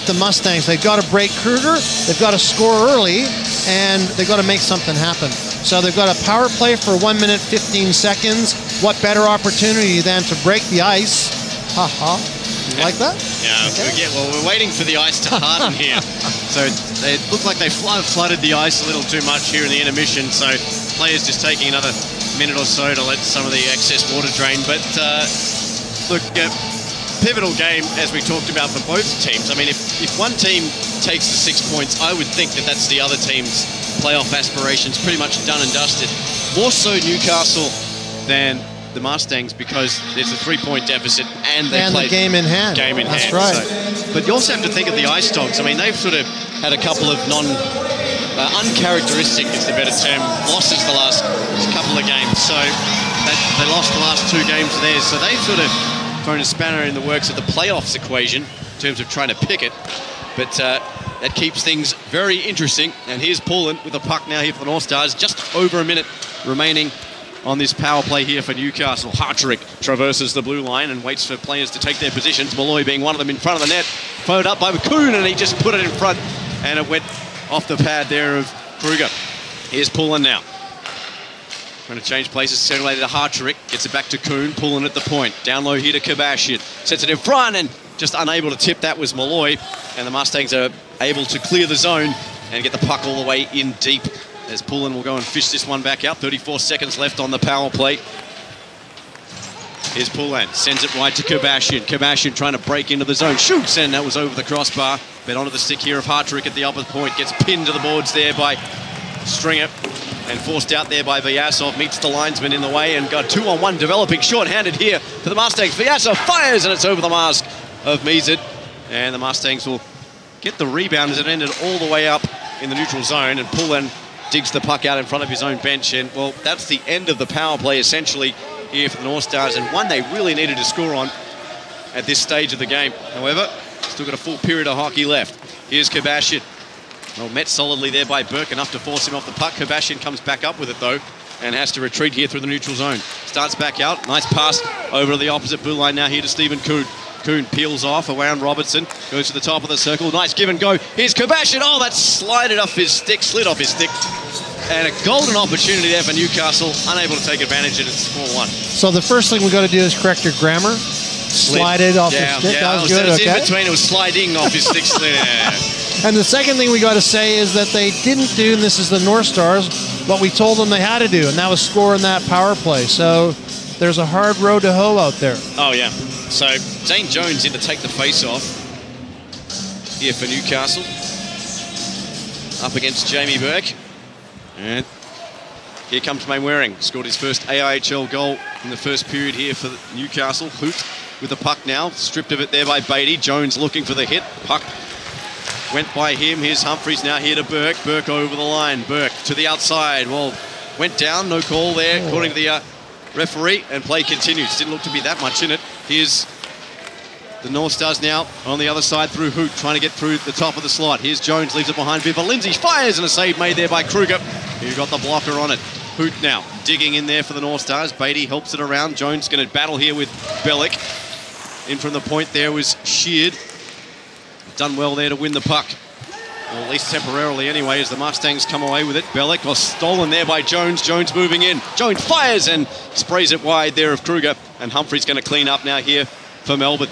the Mustangs. They've got to break Kruger, they've got to score early, and they've got to make something happen. So they've got a power play for 1 minute 15 seconds. What better opportunity than to break the ice? You like that? Yeah, well, we're waiting for the ice to harden here. So it looked like they flooded the ice a little too much here in the intermission, so players just taking another minute or so to let some of the excess water drain. But look, pivotal game, as we talked about for both teams. I mean, if one team takes the 6 points, I would think that that's the other team's playoff aspirations pretty much done and dusted. More so Newcastle than the Mustangs, because there's a 3-point deficit and they play the game in hand. That's right. So, but you also have to think of the Ice Dogs. I mean, they've sort of had a couple of uncharacteristic, is the better term, losses the last couple of games. So they lost the last 2 games of theirs. So they've sort of thrown a spanner in the works of the playoffs equation in terms of trying to pick it. But that keeps things very interesting. And here's Pullen with the puck now here for the Northstars. Just over a minute remaining on this power play here for Newcastle. Hartrick traverses the blue line and waits for players to take their positions. Malloy being one of them in front of the net. Followed up by McCoon, and he just put it in front, and it went off the pad there of Kruger. Here's Pullen now. Going to change places, send away to Hartrick. Gets it back to Kuhn. Pullen at the point. Down low here to Kabashian. Sets it in front, and just unable to tip that was Malloy. And the Mustangs are able to clear the zone and get the puck all the way in deep, as Pullen will go and fish this one back out. 34 seconds left on the power play. Here's Pullen, sends it wide to Kabashian. Kabashian trying to break into the zone, shoots, and that was over the crossbar. But onto the stick here of Hartrick at the upper point. Gets pinned to the boards there by Stringer and forced out there by Vyasov. Meets the linesman in the way and got 2-on-1 developing short-handed here for the Mustangs. Vyasov fires, and it's over the mask of Mezid. And the Mustangs will get the rebound as it ended all the way up in the neutral zone, and Pullen digs the puck out in front of his own bench. And, well, that's the end of the power play, essentially, here for the Northstars, and one they really needed to score on at this stage of the game. However, still got a full period of hockey left. Here's Kabashian. Well, met solidly there by Burke, enough to force him off the puck. Kabashian comes back up with it, though, and has to retreat here through the neutral zone. Starts back out. Nice pass over to the opposite blue line now here to Stephen Kuhn. Kuhn peels off around Robertson, goes to the top of the circle. Nice give and go. Here's Kabashian. Oh, that slid off his stick. And a golden opportunity there for Newcastle. Unable to take advantage, and it's 4-1. So the first thing we got to do is correct your grammar. Slide it off his stick. Yeah, that was good. Okay. In between, it was sliding off his stick. And the second thing we got to say is that they didn't do, and this is the Northstars, what we told them they had to do, and that was score in that power play. So there's a hard road to hoe out there. Oh, yeah. So Zane Jones in to take the face-off here for Newcastle. Up against Jamie Burke. And here comes Mainwaring. Scored his first AIHL goal in the first period here for Newcastle. Hoot with the puck now. Stripped of it there by Beatty. Jones looking for the hit. Puck went by him. Here's Humphries now here to Burke. Burke over the line. Burke to the outside. Well, went down. No call there, according to the referee, and play continues. Didn't look to be that much in it. Here's the Northstars now on the other side through Hoot, trying to get through the top of the slot. Here's Jones, leaves it behind Viva. Lindsay fires, and a save made there by Kruger, who got the blocker on it. Hoot now digging in there for the Northstars. Beatty helps it around. Jones going to battle here with Bellick. In from the point there was Sheard. Done well there to win the puck. Well, at least temporarily anyway, as the Mustangs come away with it. Bellick was stolen there by Jones. Jones moving in. Jones fires and sprays it wide there of Kruger. And Humphrey's going to clean up now here for Melbourne.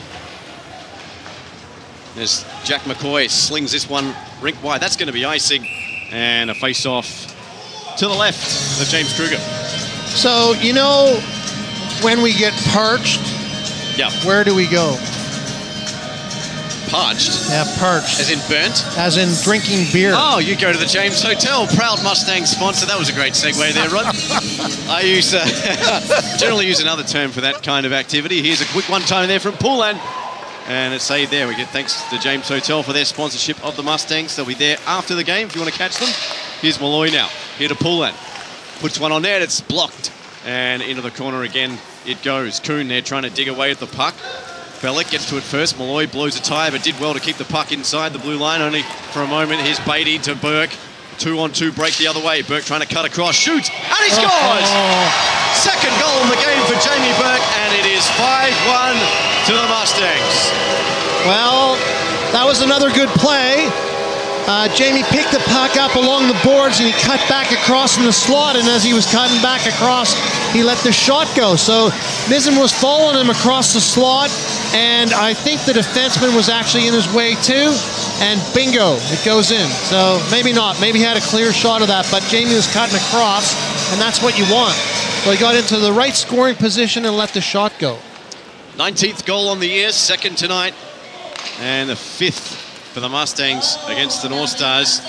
As Jack McCoy slings this one rink wide. That's going to be icing. And a face-off to the left of James Kruger. So, you know, when we get parched, where do we go? Parched? Yeah, parched. As in burnt? As in drinking beer. Oh, you go to the James Hotel, proud Mustang sponsor. That was a great segue there, Rod. I use generally use another term for that kind of activity. Here's a quick one-time there from Poulan. And it's saved there. We get thanks to the James Hotel for their sponsorship of the Mustangs. They'll be there after the game if you want to catch them. Here's Malloy now. Here to Poulan. Puts one on there. It's blocked. And into the corner again it goes. Kuhn there trying to dig away at the puck. Bellick gets to it first. Malloy blows a tyre, but did well to keep the puck inside the blue line only for a moment. Here's Beatty to Burke. 2-on-2 break the other way. Burke trying to cut across. Shoots. And he scores! Second goal in the game for Jamie Burke. And it is 5-1 to the Mustangs. Well, that was another good play. Jamie picked the puck up along the boards and he cut back across in the slot, and as he was cutting back across, he let the shot go. So Mizzen was following him across the slot, and I think the defenseman was actually in his way too, and bingo, it goes in. So maybe not, maybe he had a clear shot of that, but Jamie was cutting across, and that's what you want. So he got into the right scoring position and let the shot go. 19th goal on the year, second tonight, and the 5th for the Mustangs against the Northstars.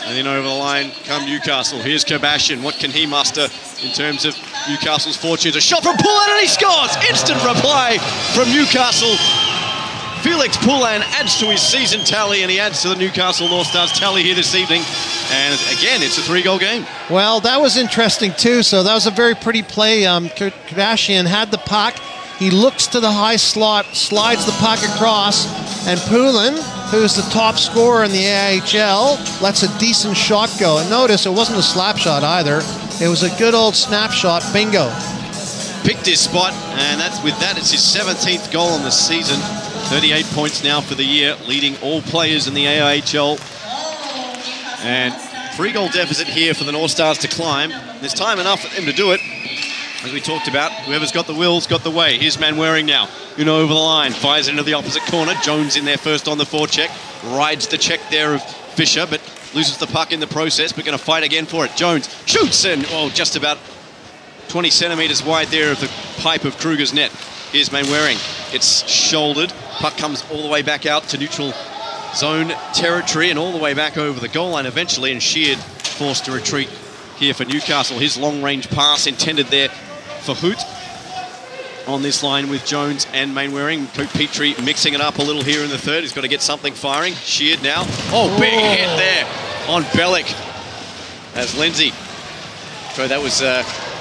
And then over the line come Newcastle. Here's Kabashian. What can he muster in terms of Newcastle's fortunes? A shot from Poulan and he scores! Instant reply from Newcastle. Felix Poulan adds to his season tally, and he adds to the Newcastle Northstars tally here this evening. And again, it's a 3-goal game. Well, that was interesting too. So that was a very pretty play. Kabashian had the puck. He looks to the high slot, slides the puck across, and Poulan, who's the top scorer in the AIHL, lets a decent shot go. And notice it wasn't a slap shot either. It was a good old snapshot. Bingo. Picked his spot, and with that, it's his 17th goal in the season. 38 points now for the year, leading all players in the AIHL. And 3-goal deficit here for the Northstars to climb. There's time enough for them to do it. As we talked about, whoever's got the will's got the way. Here's Manwaring now. Over the line, fires into the opposite corner. Jones in there first on the forecheck. Rides the check there of Fisher, but loses the puck in the process, but going to fight again for it. Jones shoots, and just about 20 centimetres wide there of the pipe of Kruger's net. Here's Manwaring. It's shouldered. Puck comes all the way back out to neutral zone territory and all the way back over the goal line eventually, and Sheard forced to retreat here for Newcastle. His long-range pass intended there for Hoot on this line with Jones and Mainwaring. Petrie mixing it up a little here in the third. He's got to get something firing. Sheard now. Big hit there on Bellick as Lindsay. So that was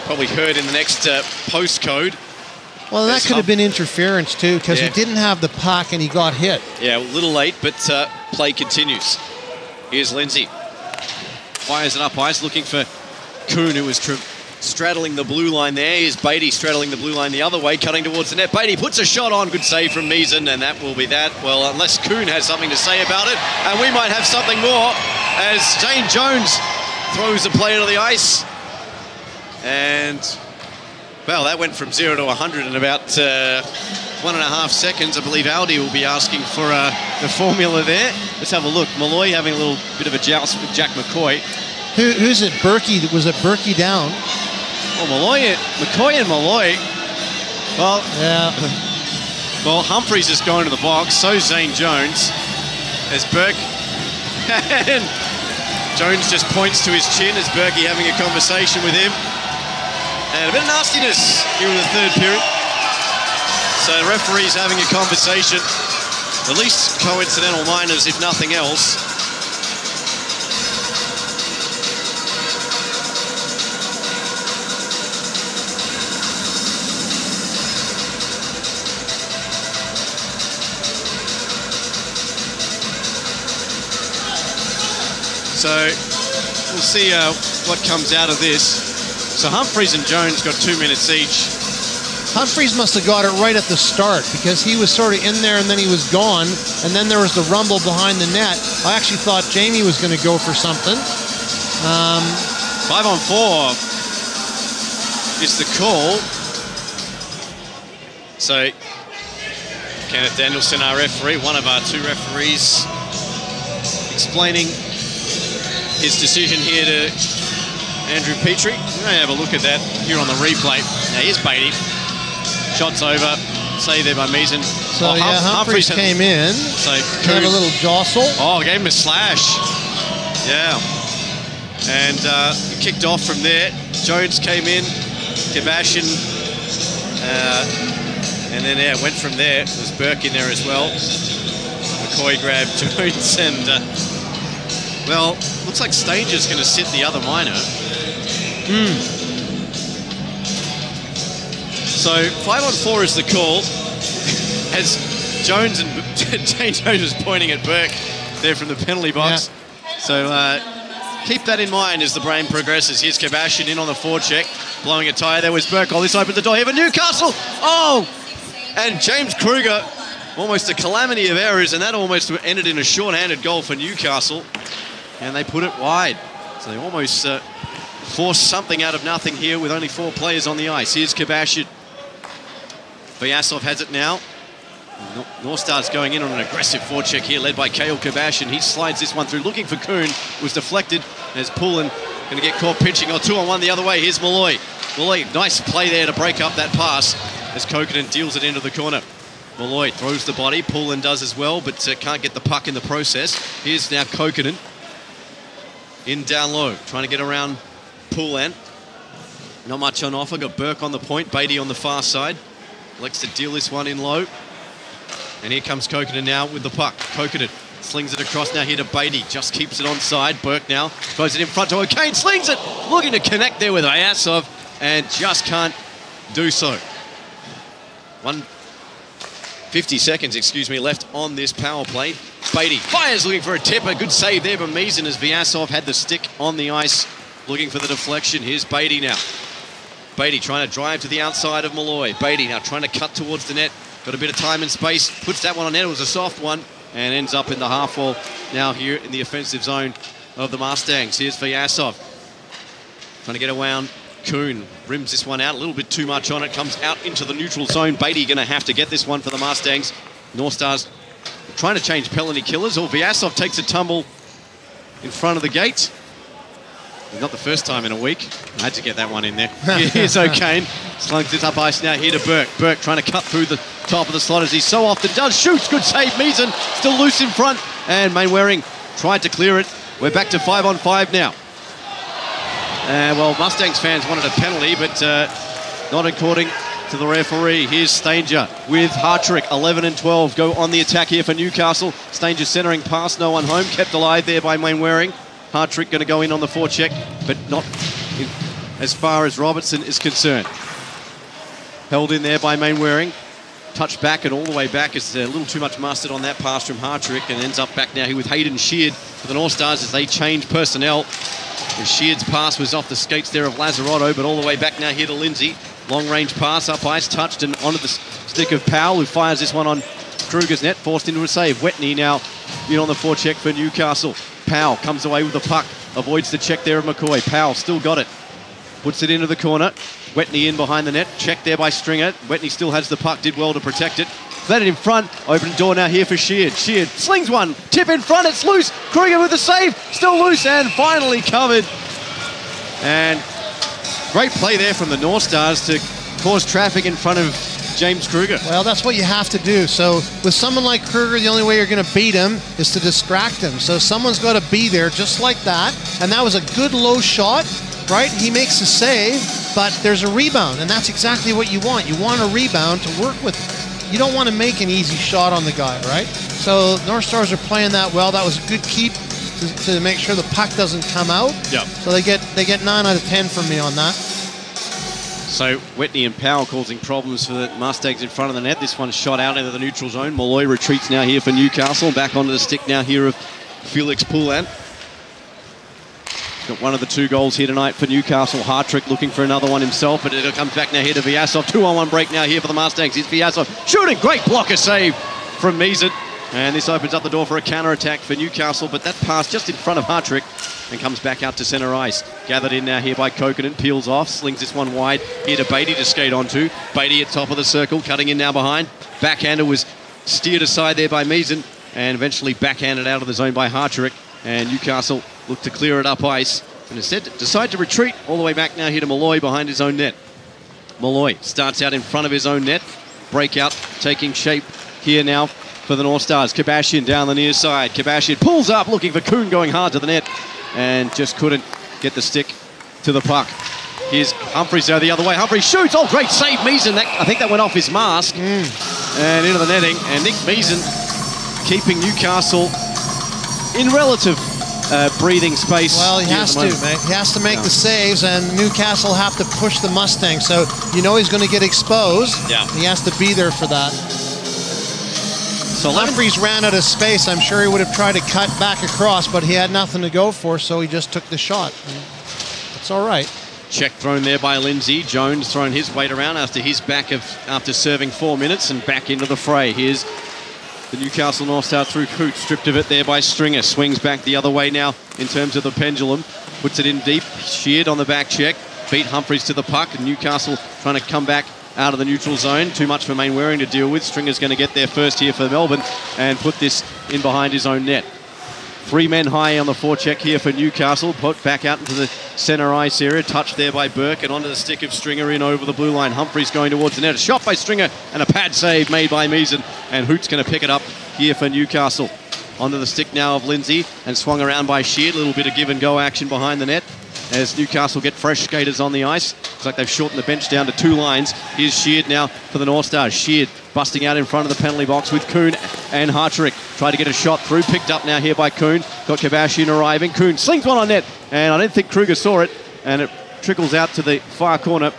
probably heard in the next postcode. Well, that could have been interference too, because he didn't have the puck and he got hit. Yeah, a little late, but play continues. Here's Lindsay. Fires it up ice, looking for Kuhn, who was straddling the blue line there. Here's Beatty straddling the blue line the other way, cutting towards the net. Beatty puts a shot on. Good save from Mizzen, and that will be that. Well, unless Kuhn has something to say about it, and we might have something more as Zane Jones throws the play to the ice. And, well, that went from 0 to 100 in about 1.5 seconds. I believe Aldi will be asking for the formula there. Let's have a look. Malloy having a little bit of a joust with Jack McCoy. Who's it? Berkey? Was it Berkey down? McCoy and Malloy. Well, yeah. Well, Humphreys is going to the box. So Zane Jones. As Burke. And Jones just points to his chin as Berkey having a conversation with him. And a bit of nastiness here in the third period. So the referee's having a conversation. At least coincidental minors, if nothing else. So we'll see what comes out of this. So Humphreys and Jones got 2 minutes each. Humphreys must have got it right at the start, because he was sort of in there and then he was gone, and then there was the rumble behind the net. I actually thought Jamie was going to go for something. 5 on 4 is the call. So Kenneth Danielson, our referee, one of our two referees, explaining his decision here to Andrew Petrie. We're going to have a look at that here on the replay. Now here's Beatty. Shots over. say there by Meason. So Humphreys came in. So had a little jostle. Oh, gave him a slash. Yeah. And kicked off from there. Jones came in. Kebashian. And then, went from there. There's Burke in there as well. McCoy grabbed Jones and, well, looks like Stanger's going to sit the other minor. So 5-on-4 is the call. As Jones and Jane Jones was pointing at Burke there from the penalty box. Yeah. So keep that in mind as the brain progresses. Here's Kebashian in on the forecheck, blowing a tyre. There was Burke. Oh, this opened the door here for Newcastle. Oh! And James Kruger, almost a calamity of errors, and that almost ended in a short-handed goal for Newcastle. And they put it wide. So they almost forced something out of nothing here with only 4 players on the ice. Here's Kebashian. Vyasov has it now. Northstars going in on an aggressive forecheck here, led by Kale Kebashian. He slides this one through, looking for Kuhn. Was deflected. There's Poulin going to get caught pinching. 2-on-1 the other way. Here's Malloy. Malloy, nice play there to break up that pass as Kokkonen deals it into the corner. Malloy throws the body. Poulin does as well, but can't get the puck in the process. Here's now Kokkonen in down low, trying to get around Poulin. Not much on offer. Got Burke on the point. Beatty on the far side. Likes to deal this one in low. And here comes Kokkonen now with the puck. Kokkonen slings it across now here to Beatty. Just keeps it onside. Burke now throws it in front to O'Kane. Slings it. Looking to connect there with Vyasov and just can't do so. 50 seconds, left on this power play. Beatty fires, looking for a tip. A good save there by Meason as Vyasov had the stick on the ice, looking for the deflection. Here's Beatty now. Beatty trying to drive to the outside of Malloy. Beatty now trying to cut towards the net. Got a bit of time and space. Puts that one on net. It was a soft one. And ends up in the half wall now here in the offensive zone of the Mustangs. Here's Vyasov. Trying to get around Kuhn. Rims this one out. A little bit too much on it. Comes out into the neutral zone. Beatty going to have to get this one for the Mustangs. Northstars trying to change penalty killers. Or Vyasov takes a tumble in front of the gate. Not the first time in a week. I had to get that one in there. Here's O'Kane. Slunks it up ice now here to Burke. Burke trying to cut through the top of the slot as he so often does. Shoots. Good save. Meason still loose in front. And Mainwaring tried to clear it. We're back to 5-on-5 now. Well, Mustangs fans wanted a penalty, but not according to the referee. Here's Stanger with Hartrick. 11 and 12 go on the attack here for Newcastle. Stanger centering past, no one home. Kept alive there by Mainwaring. Hartrick going to go in on the forecheck, but not as far as Robertson is concerned. Held in there by Mainwaring. Touched back and all the way back. It's a little too much mustard on that pass from Hartrick, and ends up back now here with Hayden Sheard for the Northstars as they change personnel. And Sheard's pass was off the skates there of Lazzarotto, but all the way back now here to Lindsay. Long-range pass up ice, touched and onto the stick of Powell, who fires this one on Kruger's net, forced into a save. Wetney now in on the forecheck for Newcastle. Powell comes away with the puck, avoids the check there of McCoy. Powell still got it, puts it into the corner. Wetney in behind the net, checked there by Stringer. Wetney still has the puck, did well to protect it. Fed it in front, open door now here for Sheard. Sheard slings one, tip in front, it's loose. Kruger with the save, still loose and finally covered. And great play there from the Northstars to cause traffic in front of James Kruger. Well, that's what you have to do. So with someone like Kruger, the only way you're going to beat him is to distract him. So someone's got to be there just like that. And that was a good low shot, right? He makes a save, but there's a rebound. And that's exactly what you want. You want a rebound to work with. You don't want to make an easy shot on the guy, right? So Northstars are playing that well. That was a good keep to make sure the puck doesn't come out. Yep. So they get 9 out of 10 from me on that. So Wetney and Powell causing problems for the Mustangs in front of the net. This one's shot out into the neutral zone. Malloy retreats now here for Newcastle. Back onto the stick now here of Felix Poulin. Got one of the 2 goals here tonight for Newcastle. Hartrick looking for another one himself, but it comes back now here to Vyasov. 2-on-1 break now here for the Mustangs. It's Vyasov shooting. Great blocker save from Meason. And this opens up the door for a counter-attack for Newcastle, but that pass just in front of Hartrick and comes back out to centre ice. Gathered in now here by Kokkonen, peels off, slings this one wide here to Beatty to skate onto. Beatty at top of the circle, cutting in now behind. Backhander was steered aside there by Meason and eventually backhanded out of the zone by Hartrick. And Newcastle looked to clear it up ice and instead decide to retreat all the way back now here to Malloy behind his own net. Malloy starts out in front of his own net. breakout taking shape here now for the Northstars. Kebashian down the near side. Kebashian pulls up, looking for Kuhn, going hard to the net, and just couldn't get the stick to the puck. Here's Humphries the other way. Humphries shoots. Oh, great save, Meason. I think that went off his mask and into the netting. And Nick Meason keeping Newcastle in relative breathing space. Well, he has to, mate. He has to make the saves, and Newcastle have to push the Mustangs. So you know he's going to get exposed. Yeah. He has to be there for that. So Humphries ran out of space. I'm sure he would have tried to cut back across, but he had nothing to go for, so he just took the shot. It's all right. Check thrown there by Lindsay. Jones throwing his weight around after his back after serving 4 minutes and back into the fray. Here's the Newcastle Northstars through Coote, stripped of it there by Stringer. Swings back the other way now in terms of the pendulum. Puts it in deep. Sheared on the back check. Beat Humphries to the puck. And Newcastle trying to come back out of the neutral zone. Too much for Mainwaring to deal with. Stringer's going to get there first here for Melbourne and put this in behind his own net. 3 men high on the forecheck here for Newcastle. Put back out into the centre ice area. Touched there by Burke and onto the stick of Stringer in over the blue line. Humphries going towards the net. A shot by Stringer and a pad save made by Meason. And Hoot's going to pick it up here for Newcastle. Onto the stick now of Lindsay and swung around by Sheard. A little bit of give and go action behind the net as Newcastle get fresh skaters on the ice. Looks like they've shortened the bench down to 2 lines. Here's Sheard now for the Northstars. Sheard busting out in front of the penalty box with Kuhn and Hartrick. Tried to get a shot through. Picked up now here by Kuhn. Got Kebashian arriving. Kuhn slings one on net. And I don't think Kruger saw it. And it trickles out to the far corner.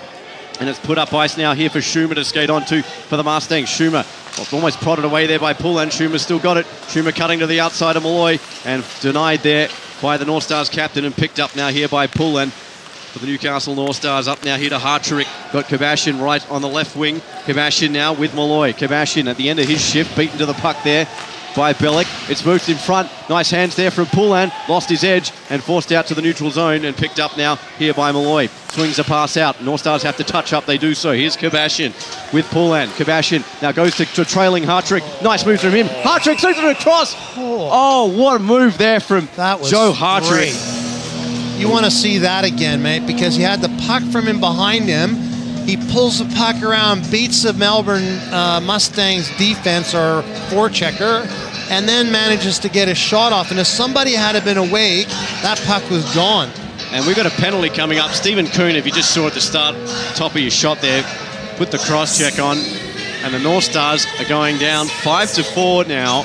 And it's put up ice now here for Schumer to skate onto for the Mustangs. Schumer almost prodded away there by Pullan. Schumer still got it. Schumer cutting to the outside of Malloy. And denied there by the Northstars captain and picked up now here by Pullan. For the Newcastle Northstars, up now here to Hartrick. Got Kebashian right on the left wing. Kebashian now with Malloy. Kebashian at the end of his shift, beaten to the puck there by Bellick. It's moved in front. Nice hands there from Pullan. Lost his edge and forced out to the neutral zone and picked up now here by Malloy. Swings a pass out. Northstars have to touch up. They do so. Here's Kebashian with Pullan. Kebashian now goes to trailing Hartrick. Nice move from him. Hartrick shoots it across. Oh, what a move there from Joe Hartrick. Great. You want to see that again, mate, because he had the puck from him behind him. He pulls the puck around, beats the Melbourne Mustangs defense or forechecker, and then manages to get a shot off. And if somebody had been awake, that puck was gone. And we've got a penalty coming up. Stephen Kuhn, if you just saw at the start, top of your shot there, put the cross check on. And the Northstars are going down 5-4 now.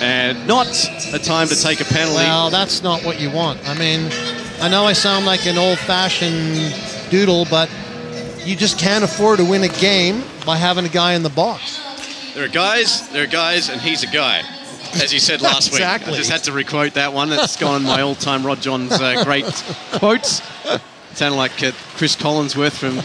And not a time to take a penalty. Well, that's not what you want. I mean, I know I sound like an old-fashioned doodle, but you just can't afford to win a game by having a guy in the box. There are guys, and he's a guy, as you said last Exactly. week. I just had to requote that one. That's gone on my all-time Rod Johns great quotes. Sounded like Chris Collinsworth from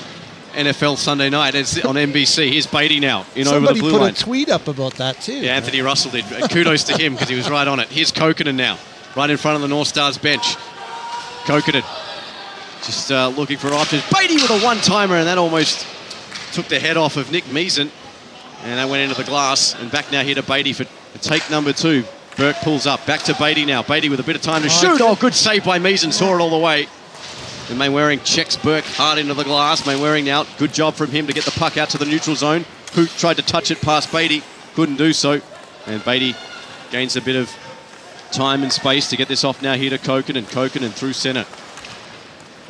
NFL Sunday Night on NBC. Here's Beatty now in over the blue line. Somebody put a tweet up about that too. Yeah, Anthony Russell did. Kudos to him because he was right on it. Here's Kokkonen now, right in front of the Northstars bench. Kokkonen just looking for options. Beatty with a one-timer, and that almost took the head off of Nick Meason. And that went into the glass. And back now here to Beatty for take number 2. Burke pulls up. Back to Beatty now. Beatty with a bit of time to shoot. Oh, good save by Meason. Saw it all the way. And Mainwaring checks Burke hard into the glass. Mainwaring now, good job from him to get the puck out to the neutral zone. Hoot tried to touch it past Beatty. Couldn't do so. And Beatty gains a bit of time and space to get this off now here to Kokkonen. Kokkonen through centre.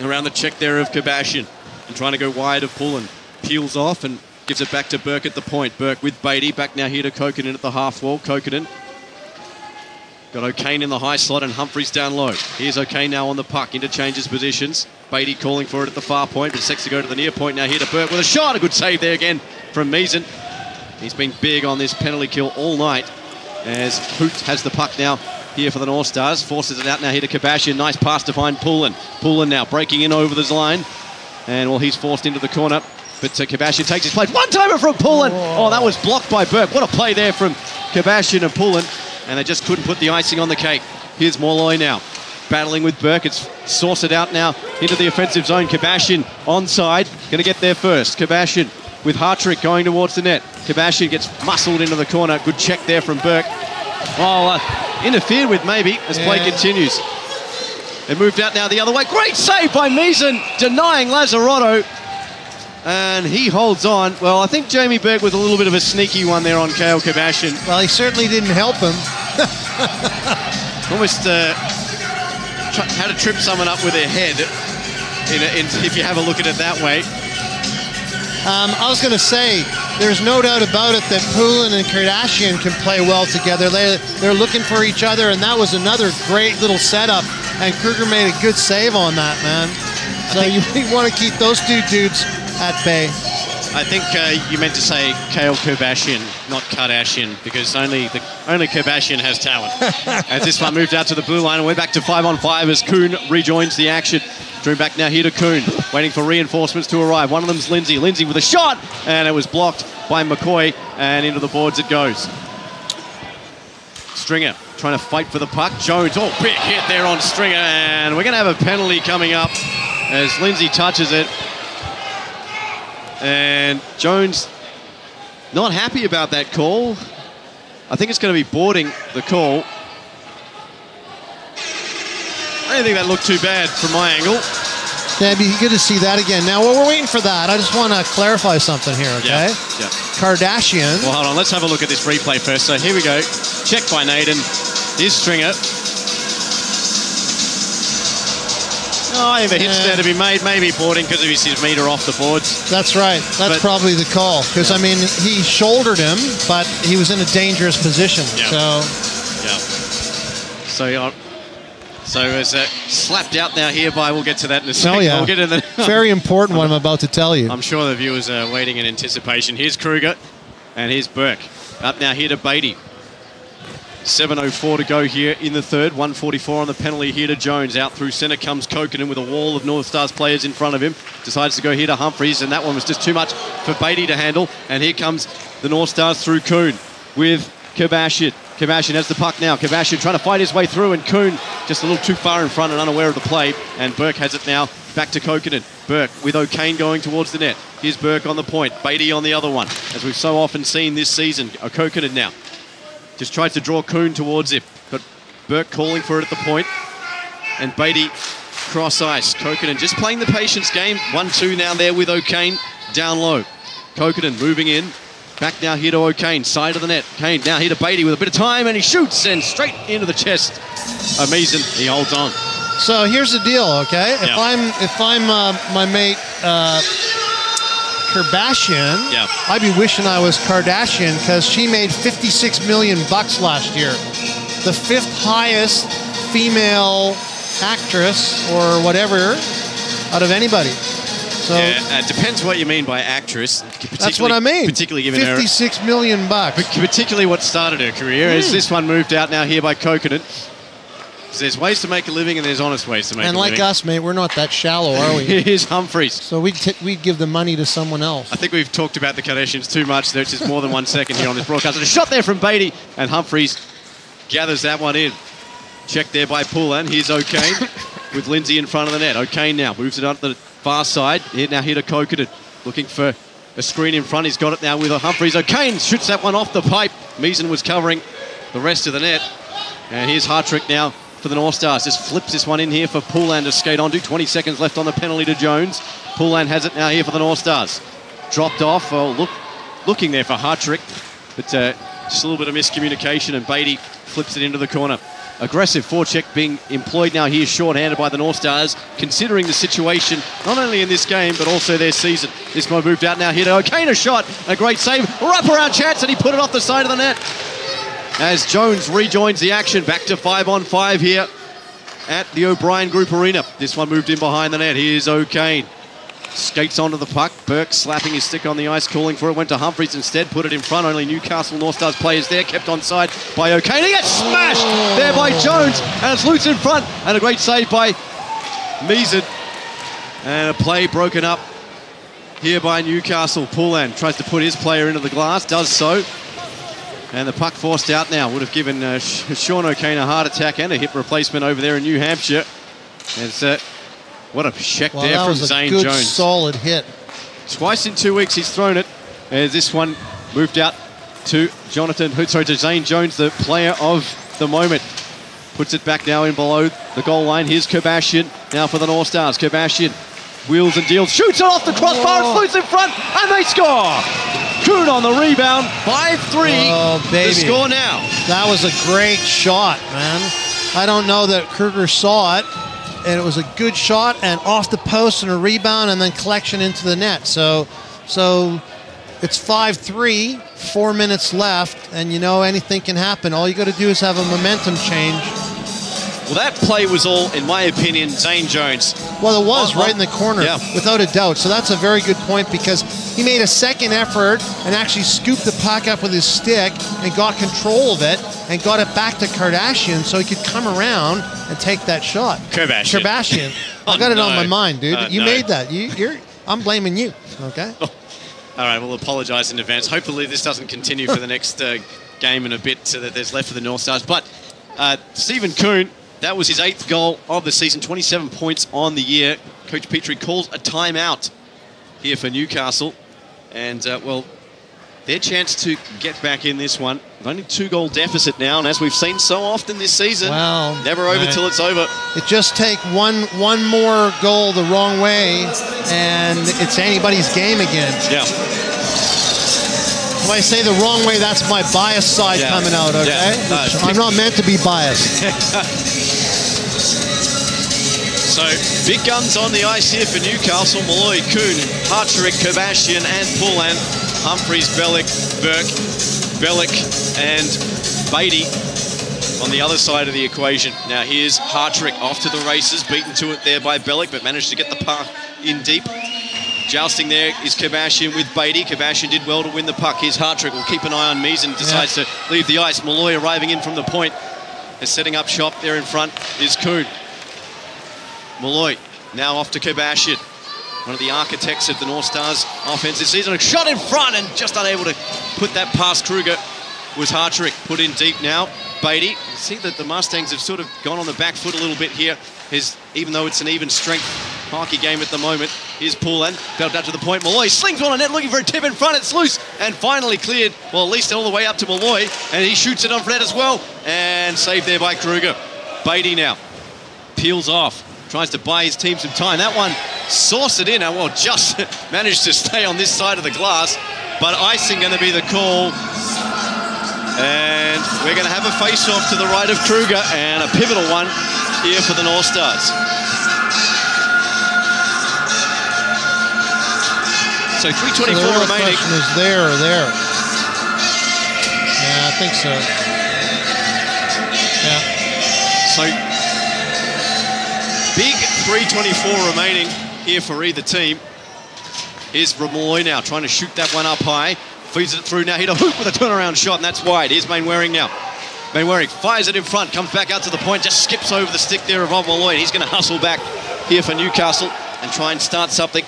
Around the check there of Kebashian. And trying to go wide of Pullen. Peels off and gives it back to Burke at the point. Burke with Beatty. Back now here to Kokkonen at the half wall. Kokkonen. Got O'Kane in the high slot and Humphries down low. Here's O'Kane now on the puck. Interchanges positions. Beatty calling for it at the far point. But sets to go to the near point now here to Burke with a shot. A good save there again from Meason. He's been big on this penalty kill all night. As Hoot has the puck now here for the Northstars. Forces it out now here to Kebashian. Nice pass to find Pullen. Pullen now breaking in over this line. And well, he's forced into the corner. But Kebashian takes his place. One-timer from Pullen. Oh, that was blocked by Burke. What a play there from Kebashian and Pullen. And they just couldn't put the icing on the cake. Here's Molloy now, battling with Burke. It's sorted out now into the offensive zone. Kebashian onside, going to get there first. Kebashian with Hartrick going towards the net. Kebashian gets muscled into the corner. Good check there from Burke. Oh, interfered with maybe as play continues. It moved out now the other way. Great save by Meason, denying Lazzarotto. And he holds on. Well, I think Jamie Burke was a little bit of a sneaky one there on Kale Kabashian. Well, he certainly didn't help him. Almost had to trip someone up with their head, if you have a look at it that way. I was going to say, there's no doubt about it that Poulin and Kardashian can play well together. They're looking for each other, and that was another great little setup. And Kruger made a good save on that, man. So you want to keep those two dudes at bay. I think you meant to say Kale Kabashian, not Kardashian, because only Kabashian has talent. As this one moved out to the blue line, and we're back to 5-on-5 as Kuhn rejoins the action. Drew back now here to Kuhn, waiting for reinforcements to arrive. One of them's Lindsay. Lindsay with a shot, and it was blocked by McCoy, and into the boards it goes. Stringer trying to fight for the puck. Jones, big hit there on Stringer, and we're going to have a penalty coming up as Lindsay touches it. And Jones not happy about that call. I think it's going to be boarding the call. I didn't think that looked too bad from my angle. Yeah, it'd be good to see that again. Now, while we're waiting for that, I just want to clarify something here, okay? Yeah. Kardashian. Well, hold on. Let's have a look at this replay first. So here we go. Check by Naden. Here's Stringer. I think the hit's there to be made. Maybe boarding because of his meter off the boards. That's right. That's probably the call. Because, I mean, he shouldered him, but he was in a dangerous position. Yeah. So it's slapped out now here by, we'll get to that in a second. Oh, yeah. We'll get to the very important what I'm about to tell you. I'm sure the viewers are waiting in anticipation. Here's Kruger and here's Burke. Up now here to Beatty. 7:04 to go here in the third. 1:44 on the penalty here to Jones. Out through centre comes Kokanen with a wall of North Stars players in front of him. Decides to go here to Humphries, and that one was just too much for Beatty to handle. And here comes the North Stars through Kuhn with Kabashian. Kabashian has the puck now. Kabashian trying to fight his way through, and Kuhn just a little too far in front and unaware of the play. And Burke has it now back to Kokanen. Burke with O'Kane going towards the net. Here's Burke on the point. Beatty on the other one, as we've so often seen this season. Kokanen now just tries to draw Kuhn towards him. Got Burke calling for it at the point. And Beatty cross ice. Kokanen just playing the patience game. 1-2 now there with O'Kane down low. Kokanen moving in. Back now here to O'Kane, side of the net. Kane now here to Beatty with a bit of time, and he shoots, and straight into the chest. Amazing, he holds on. So here's the deal, okay? If I'm my mate Kardashian, I'd be wishing I was Kardashian because she made $56 million last year. The 5th highest female actress or whatever out of anybody. So it depends what you mean by actress. That's what I mean. Particularly given $56 million. Particularly what started her career. As this one moved out now here by Kokanen. There's ways to make a living and there's honest ways to make a living. And like us, mate, we're not that shallow, are we? Here's Humphries. So we'd give the money to someone else. I think we've talked about the Kardashians too much. There's just more than 1 second here on this broadcast. And a shot there from Beatty, and Humphries gathers that one in. Checked there by Poulin. Here's O'Kane with Lindsay in front of the net. O'Kane now moves it up to the far side. Here to Kokanen. Looking for a screen in front. He's got it now with Humphries. O'Kane shoots that one off the pipe. Meason was covering the rest of the net. And here's Hartrick now for the North Stars. Just flips this one in here for Poulin to skate onto. 20 seconds left on the penalty to Jones. Poulin has it now here for the North Stars. Dropped off. Looking there for Hartrick. But just a little bit of miscommunication, and Beatty flips it into the corner. Aggressive forecheck being employed now here, short-handed by the North Stars, considering the situation, not only in this game, but also their season. This one moved out now here to O'Kane, a shot, a great save, wrap-around chance, and he put it off the side of the net. As Jones rejoins the action, back to 5-on-5 here at the O'Brien Group Arena. This one moved in behind the net. Here's O'Kane. Skates onto the puck. Burke slapping his stick on the ice, calling for it. Went to Humphries instead, put it in front. Only Newcastle Northstars players there, kept onside by O'Kane. He gets smashed there by Jones, and it's loose in front. And a great save by Meason. And a play broken up here by Newcastle. Poulin tries to put his player into the glass, does so. And the puck forced out now. Would have given Sean O'Kane a heart attack and a hip replacement over there in New Hampshire. And what a check there from Zane Jones. That was a good, solid hit. Twice in 2 weeks he's thrown it. As this one moved out to to Zane Jones, the player of the moment. Puts it back now in below the goal line. Here's Kabashian now for the North Stars. Kabashian Wheels and deals, shoots it off the crossbar, and flutes in front, and they score! Kuhn on the rebound, 5-3. Oh, baby. The score now. That was a great shot, man. I don't know that Kruger saw it, and it was a good shot, and off the post and a rebound, and then collection into the net. So it's 5-3, 4 minutes left, and you know anything can happen. All you got to do is have a momentum change. Well, that play was all, in my opinion, Zane Jones. Well, it was right in the corner, yeah, without a doubt. So that's a very good point, because he made a second effort and actually scooped the puck up with his stick and got control of it and got it back to Kardashian so he could come around and take that shot. Kardashian. I got it on my mind, dude. You made that. I'm blaming you, okay? Oh. All right, we'll apologise in advance. Hopefully this doesn't continue for the next game and a bit that there's left for the North Stars. But Stephen Kuhn, that was his 8th goal of the season, 27 points on the year. Coach Petrie calls a timeout here for Newcastle. And, well, their chance to get back in this one. Only 2-goal deficit now, and as we've seen so often this season, never over till it's over. It just take one more goal the wrong way, and it's anybody's game again. Yeah. If I say the wrong way, that's my bias side coming out, okay? Yeah. I'm not meant to be biased. So, big guns on the ice here for Newcastle. Malloy, Kuhn, Hartrick, Kardashian, and Pullan. Humphreys, Bellick, Burke, Bellick, and Beatty on the other side of the equation. Now here's Hartrick off to the races, beaten to it there by Bellick, but managed to get the puck in deep. Jousting there is Kardashian with Beatty. Kardashian did well to win the puck. Here's Hartrick. Will keep an eye on Meason. Decides to leave the ice. Malloy arriving in from the point. They're setting up shop there in front is Kuhn. Malloy now off to Kardashian. One of the architects of the North Stars offense this season. A shot in front and just unable to put that past Kruger was Hartrick. Put in deep now. Beatty. You see that the Mustangs have sort of gone on the back foot a little bit here. Even though it's an even strength hockey game at the moment. Here's Pullan. Belt out to the point. Malloy slings one on net looking for a tip in front. It's loose and finally cleared. Well, at least all the way up to Malloy. And he shoots it on net as well. And saved there by Kruger. Beatty now. Peels off. Tries to buy his team some time. That one sauced it in. Well, just managed to stay on this side of the glass. But icing going to be the call. And we're going to have a face-off to the right of Kruger. And a pivotal one here for the North Stars. So 3:24 remaining. Question is there or there? Yeah, I think so. Yeah. So big 3:24 remaining here for either team. Here's Malloy now trying to shoot that one up high. Feeds it through now. Hit a hoop with a turnaround shot, and that's wide. Here's Mainwaring now. Mainwaring fires it in front, comes back out to the point, just skips over the stick there of Malloy. He's going to hustle back here for Newcastle and try and start something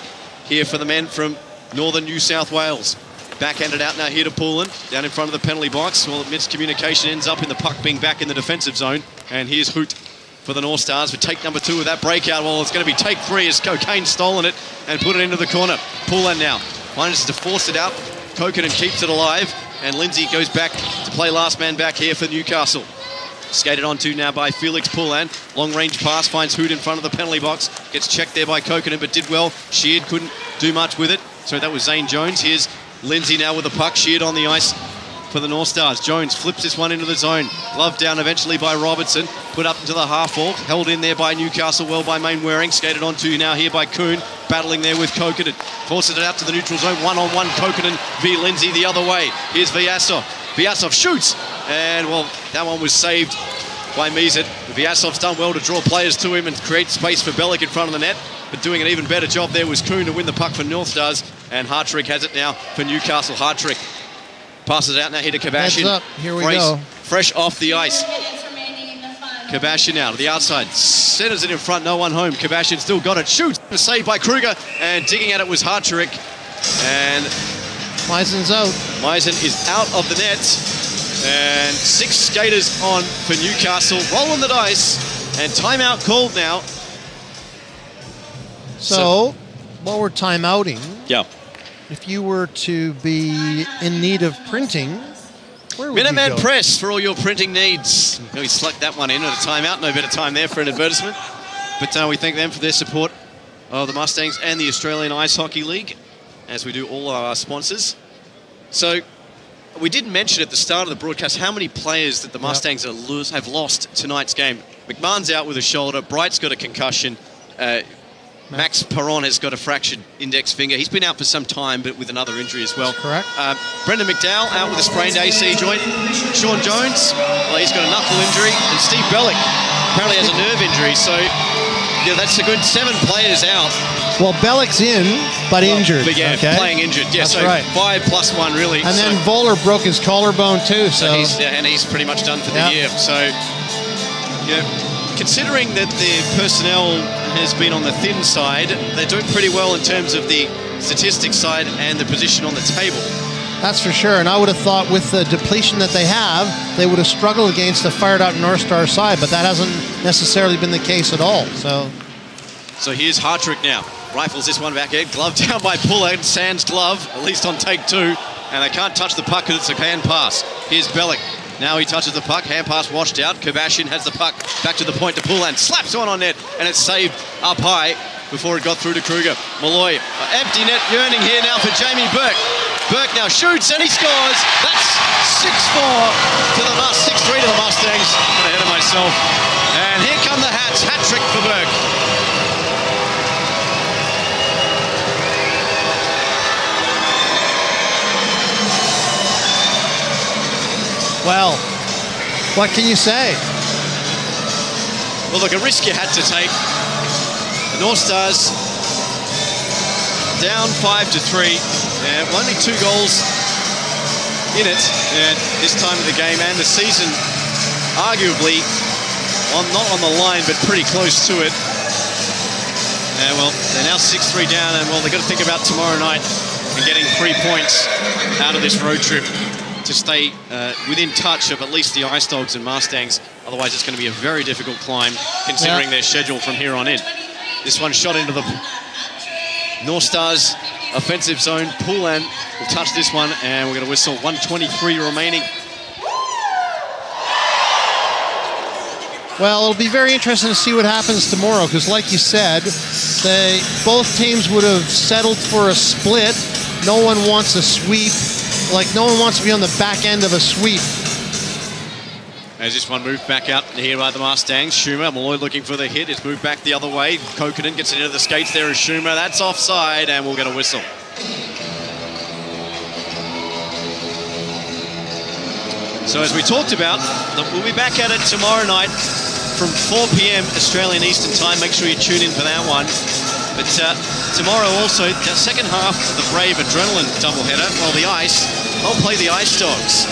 here for the men from northern New South Wales. Backhanded out now here to Pullan, down in front of the penalty box. Well, miscommunication ends up in the puck being back in the defensive zone. And here's Hoot for the North Stars for take number 2 with that breakout. Well, it's going to be take 3 as Cocaine's stolen it and put it into the corner. Pullan now manages to force it out. Kokanen keeps it alive, and Lindsay goes back to play last man back here for Newcastle. Skated onto now by Felix Pullan. Long range pass finds Hoot in front of the penalty box. Gets checked there by Kokanen, but did well. Sheard couldn't do much with it. So that was Zane Jones. Here's Lindsay now with the puck. Sheard on the ice for the North Stars. Jones flips this one into the zone. Glove down eventually by Robertson. Put up into the half-wall. Held in there by Newcastle well by Mainwaring. Skated onto now here by Kuhn. Battling there with Kokanen. Forces it out to the neutral zone. One-on-one Kokanen v. Lindsay the other way. Here's Vyasov. Vyasov shoots. And, well, that one was saved by Meason. Vyasov's done well to draw players to him and create space for Bellick in front of the net. But doing an even better job there was Kuhn to win the puck for North Stars. And Hartrick has it now for Newcastle. Hartrick passes it out now here to Kardashian. Heads up. Here we go. Fresh off the ice. Kardashian now to the outside. Centers it in front. No one home. Kardashian still got it. Shoots. Saved by Kruger. And digging at it was Hartrick. And Meisen's out. Meisen is out of the net. And 6 skaters on for Newcastle. Rolling the dice. And timeout called now. So while we're timeouting, yeah. If you were to be in need of printing, where would Minuteman you go? Press for all your printing needs. We slucked that one in at a timeout. No better time there for an advertisement. But we thank them for their support of the Mustangs and the Australian Ice Hockey League, as we do all our sponsors. So we didn't mention at the start of the broadcast how many players that the Mustangs have lost tonight's game. McMahon's out with a shoulder. Bright's got a concussion. Max Perron has got a fractured index finger. He's been out for some time, but with another injury as well. Correct. Brendan McDowell out with a sprained AC joint. Sean Jones, well, he's got a knuckle injury. And Steve Bellick apparently has a nerve injury. So, yeah, that's a good 7 players out. Well, Bellick's in, but injured. But yeah, playing injured. Yeah, that's so right. 5 plus 1, really. And then Voller broke his collarbone, too. So he's pretty much done for the year. So, yeah, considering that the personnel has been on the thin side, they're doing pretty well in terms of the statistics side and the position on the table. That's for sure. And I would have thought with the depletion that they have, they would have struggled against the fired-out North Star side, but that hasn't necessarily been the case at all. So here's Hartrick now. Rifles this one back in. Glove down by Pullard. Sands glove, at least on take 2. And they can't touch the puck because it's a hand pass. Here's Bellick. Now he touches the puck. Hand pass washed out. Kardashian has the puck back to the point to Pullard. Slaps one on net. And it's saved up high before it got through to Kruger. Malloy. Empty net yearning here now for Jamie Burke. Burke now shoots and he scores. That's 6-4 to the 6-3 to the Mustangs. Got ahead of myself. And here come the Hats. Hat trick for Burke. Well, what can you say? Well, look, a risk you had to take. The North Stars down 5-3. Only 2 goals in it this time of the game and the season, arguably not on the line, but pretty close to it. Well, they're now 6-3 down, and well, they've got to think about tomorrow night and getting 3 points out of this road trip to stay within touch of at least the Ice Dogs and Mustangs. Otherwise, it's going to be a very difficult climb considering their schedule from here on in. This one shot into the North Stars offensive zone. Poulan will touch this one, and we're going to whistle. 1:23 remaining. Well, it'll be very interesting to see what happens tomorrow, because like you said, both teams would have settled for a split. No one wants a sweep. Like, no one wants to be on the back end of a sweep. As this one moved back out here by the Mustangs. Schumer, Malloy looking for the hit. It's moved back the other way. Kokkonen gets it into the skates there as Schumer. That's offside, and we'll get a whistle. So as we talked about, we'll be back at it tomorrow night from 4 p.m. Australian Eastern Time. Make sure you tune in for that one. But tomorrow also, the second half of the Brave Adrenaline doubleheader, well, the Ice, they'll play the Ice Dogs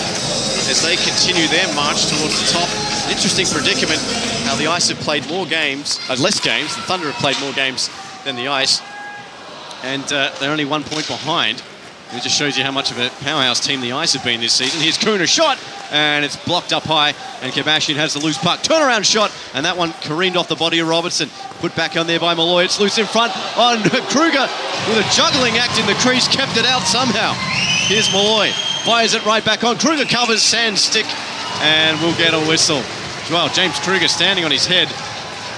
as they continue their march towards the top. An interesting predicament, how the Ice have played more games, less games, the Thunder have played more games than the Ice, and they're only 1 point behind. It just shows you how much of a powerhouse team the Ice have been this season. Here's Cooner shot, and it's blocked up high, and Kardashian has the loose puck. Turnaround shot, and that one careened off the body of Robertson. Put back on there by Malloy. It's loose in front on Kruger with a juggling act in the crease, kept it out somehow. Here's Malloy, fires it right back on. Kruger covers Sand's stick, and we'll get a whistle. Well, James Kruger standing on his head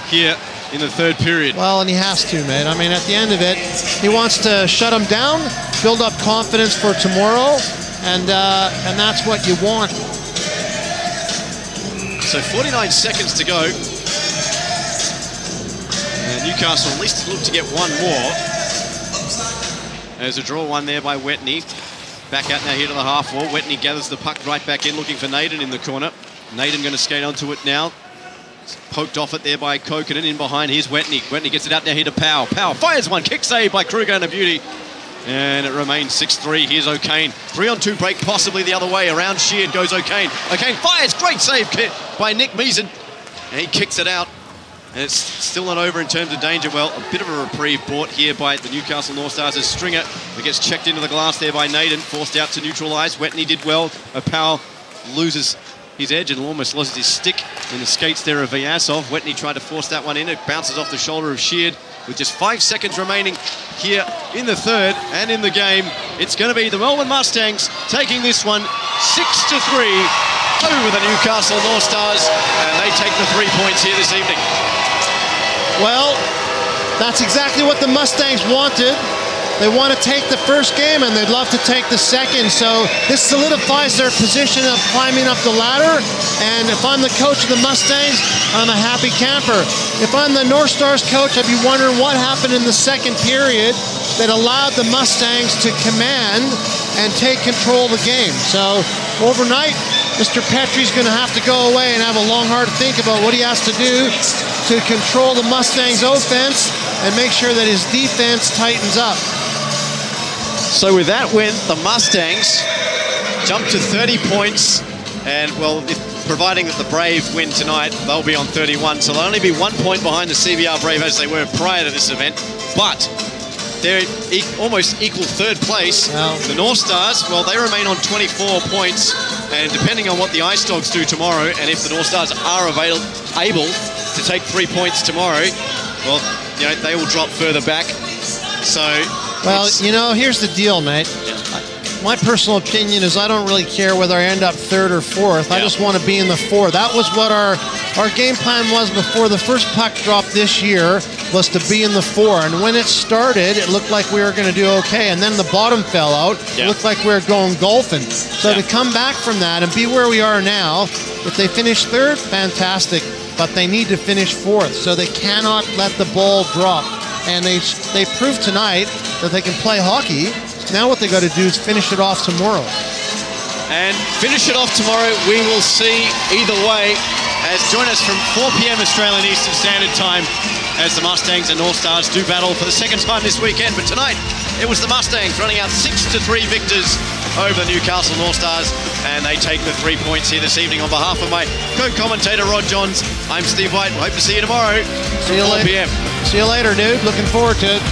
here in the third period. Well, and he has to, mate. I mean, at the end of it, he wants to shut him down, build up confidence for tomorrow, and that's what you want. So 49 seconds to go. And Newcastle at least look to get one more. There's a draw one there by Wetney. Back out now here to the half wall. Wetney gathers the puck right back in, looking for Naden in the corner. Naden going to skate onto it now. Poked off it there by Kokkonen in behind. Here's Wetney. Wetney gets it out now here to Powell. Powell fires one. Kick save by Kruger and a beauty. And it remains 6-3. Here's O'Kane. 3-on-2 break, possibly the other way. Around Sheard goes O'Kane. O'Kane fires. Great save by Nick Meason. And he kicks it out. And it's still not over in terms of danger. Well, a bit of a reprieve brought here by the Newcastle Northstars as Stringer, who gets checked into the glass there by Naden. Forced out to neutral ice. Wetney did well. Powell loses his edge and almost loses his stick in the skates there of Vyasov. Wetney tried to force that one in. It bounces off the shoulder of Sheard with just 5 seconds remaining here in the third and in the game. It's going to be the Melbourne Mustangs taking this one 6-3 over the Newcastle Northstars, and they take the 3 points here this evening. Well, That's exactly what the Mustangs wanted. They want to take the first game, and they'd love to take the second. So this solidifies their position of climbing up the ladder. And if I'm the coach of the Mustangs, I'm a happy camper. If I'm the Northstars coach, I'd be wondering what happened in the second period that allowed the Mustangs to command and take control of the game. So overnight, Mr. Petrie's going to have to go away and have a long, hard think about what he has to do to control the Mustangs' offense and make sure that his defense tightens up. So with that win, the Mustangs jump to 30 points. And, well, providing that the Brave win tonight, they'll be on 31. So they'll only be 1 point behind the CBR Brave as they were prior to this event. But they're almost equal third place. Wow. The Northstars, well, they remain on 24 points. And depending on what the Ice Dogs do tomorrow, and if the Northstars are able to take 3 points tomorrow, well, you know, they will drop further back. So... Well, you know, here's the deal, mate. My personal opinion is I don't really care whether I end up third or fourth. I just want to be in the four. That was what our game plan was before the first puck drop this year, was to be in the four. And when it started, it looked like we were going to do okay. And then the bottom fell out. It looked like we were going golfing. So to come back from that and be where we are now, if they finish third, fantastic. But they need to finish fourth. So they cannot let the ball drop. And they proved tonight that they can play hockey. Now what they got to do is finish it off tomorrow. And finish it off tomorrow, we will see either way. As join us from 4 p.m. Australian Eastern Standard Time as the Mustangs and Northstars do battle for the second time this weekend. But tonight, it was the Mustangs running out 6-3 victors over the Newcastle Northstars, and they take the 3 points here this evening. On behalf of my co-commentator Rod Johns, I'm Steve White. We'll hope to see you tomorrow. See you 4 p.m. See you later, dude. Looking forward to it.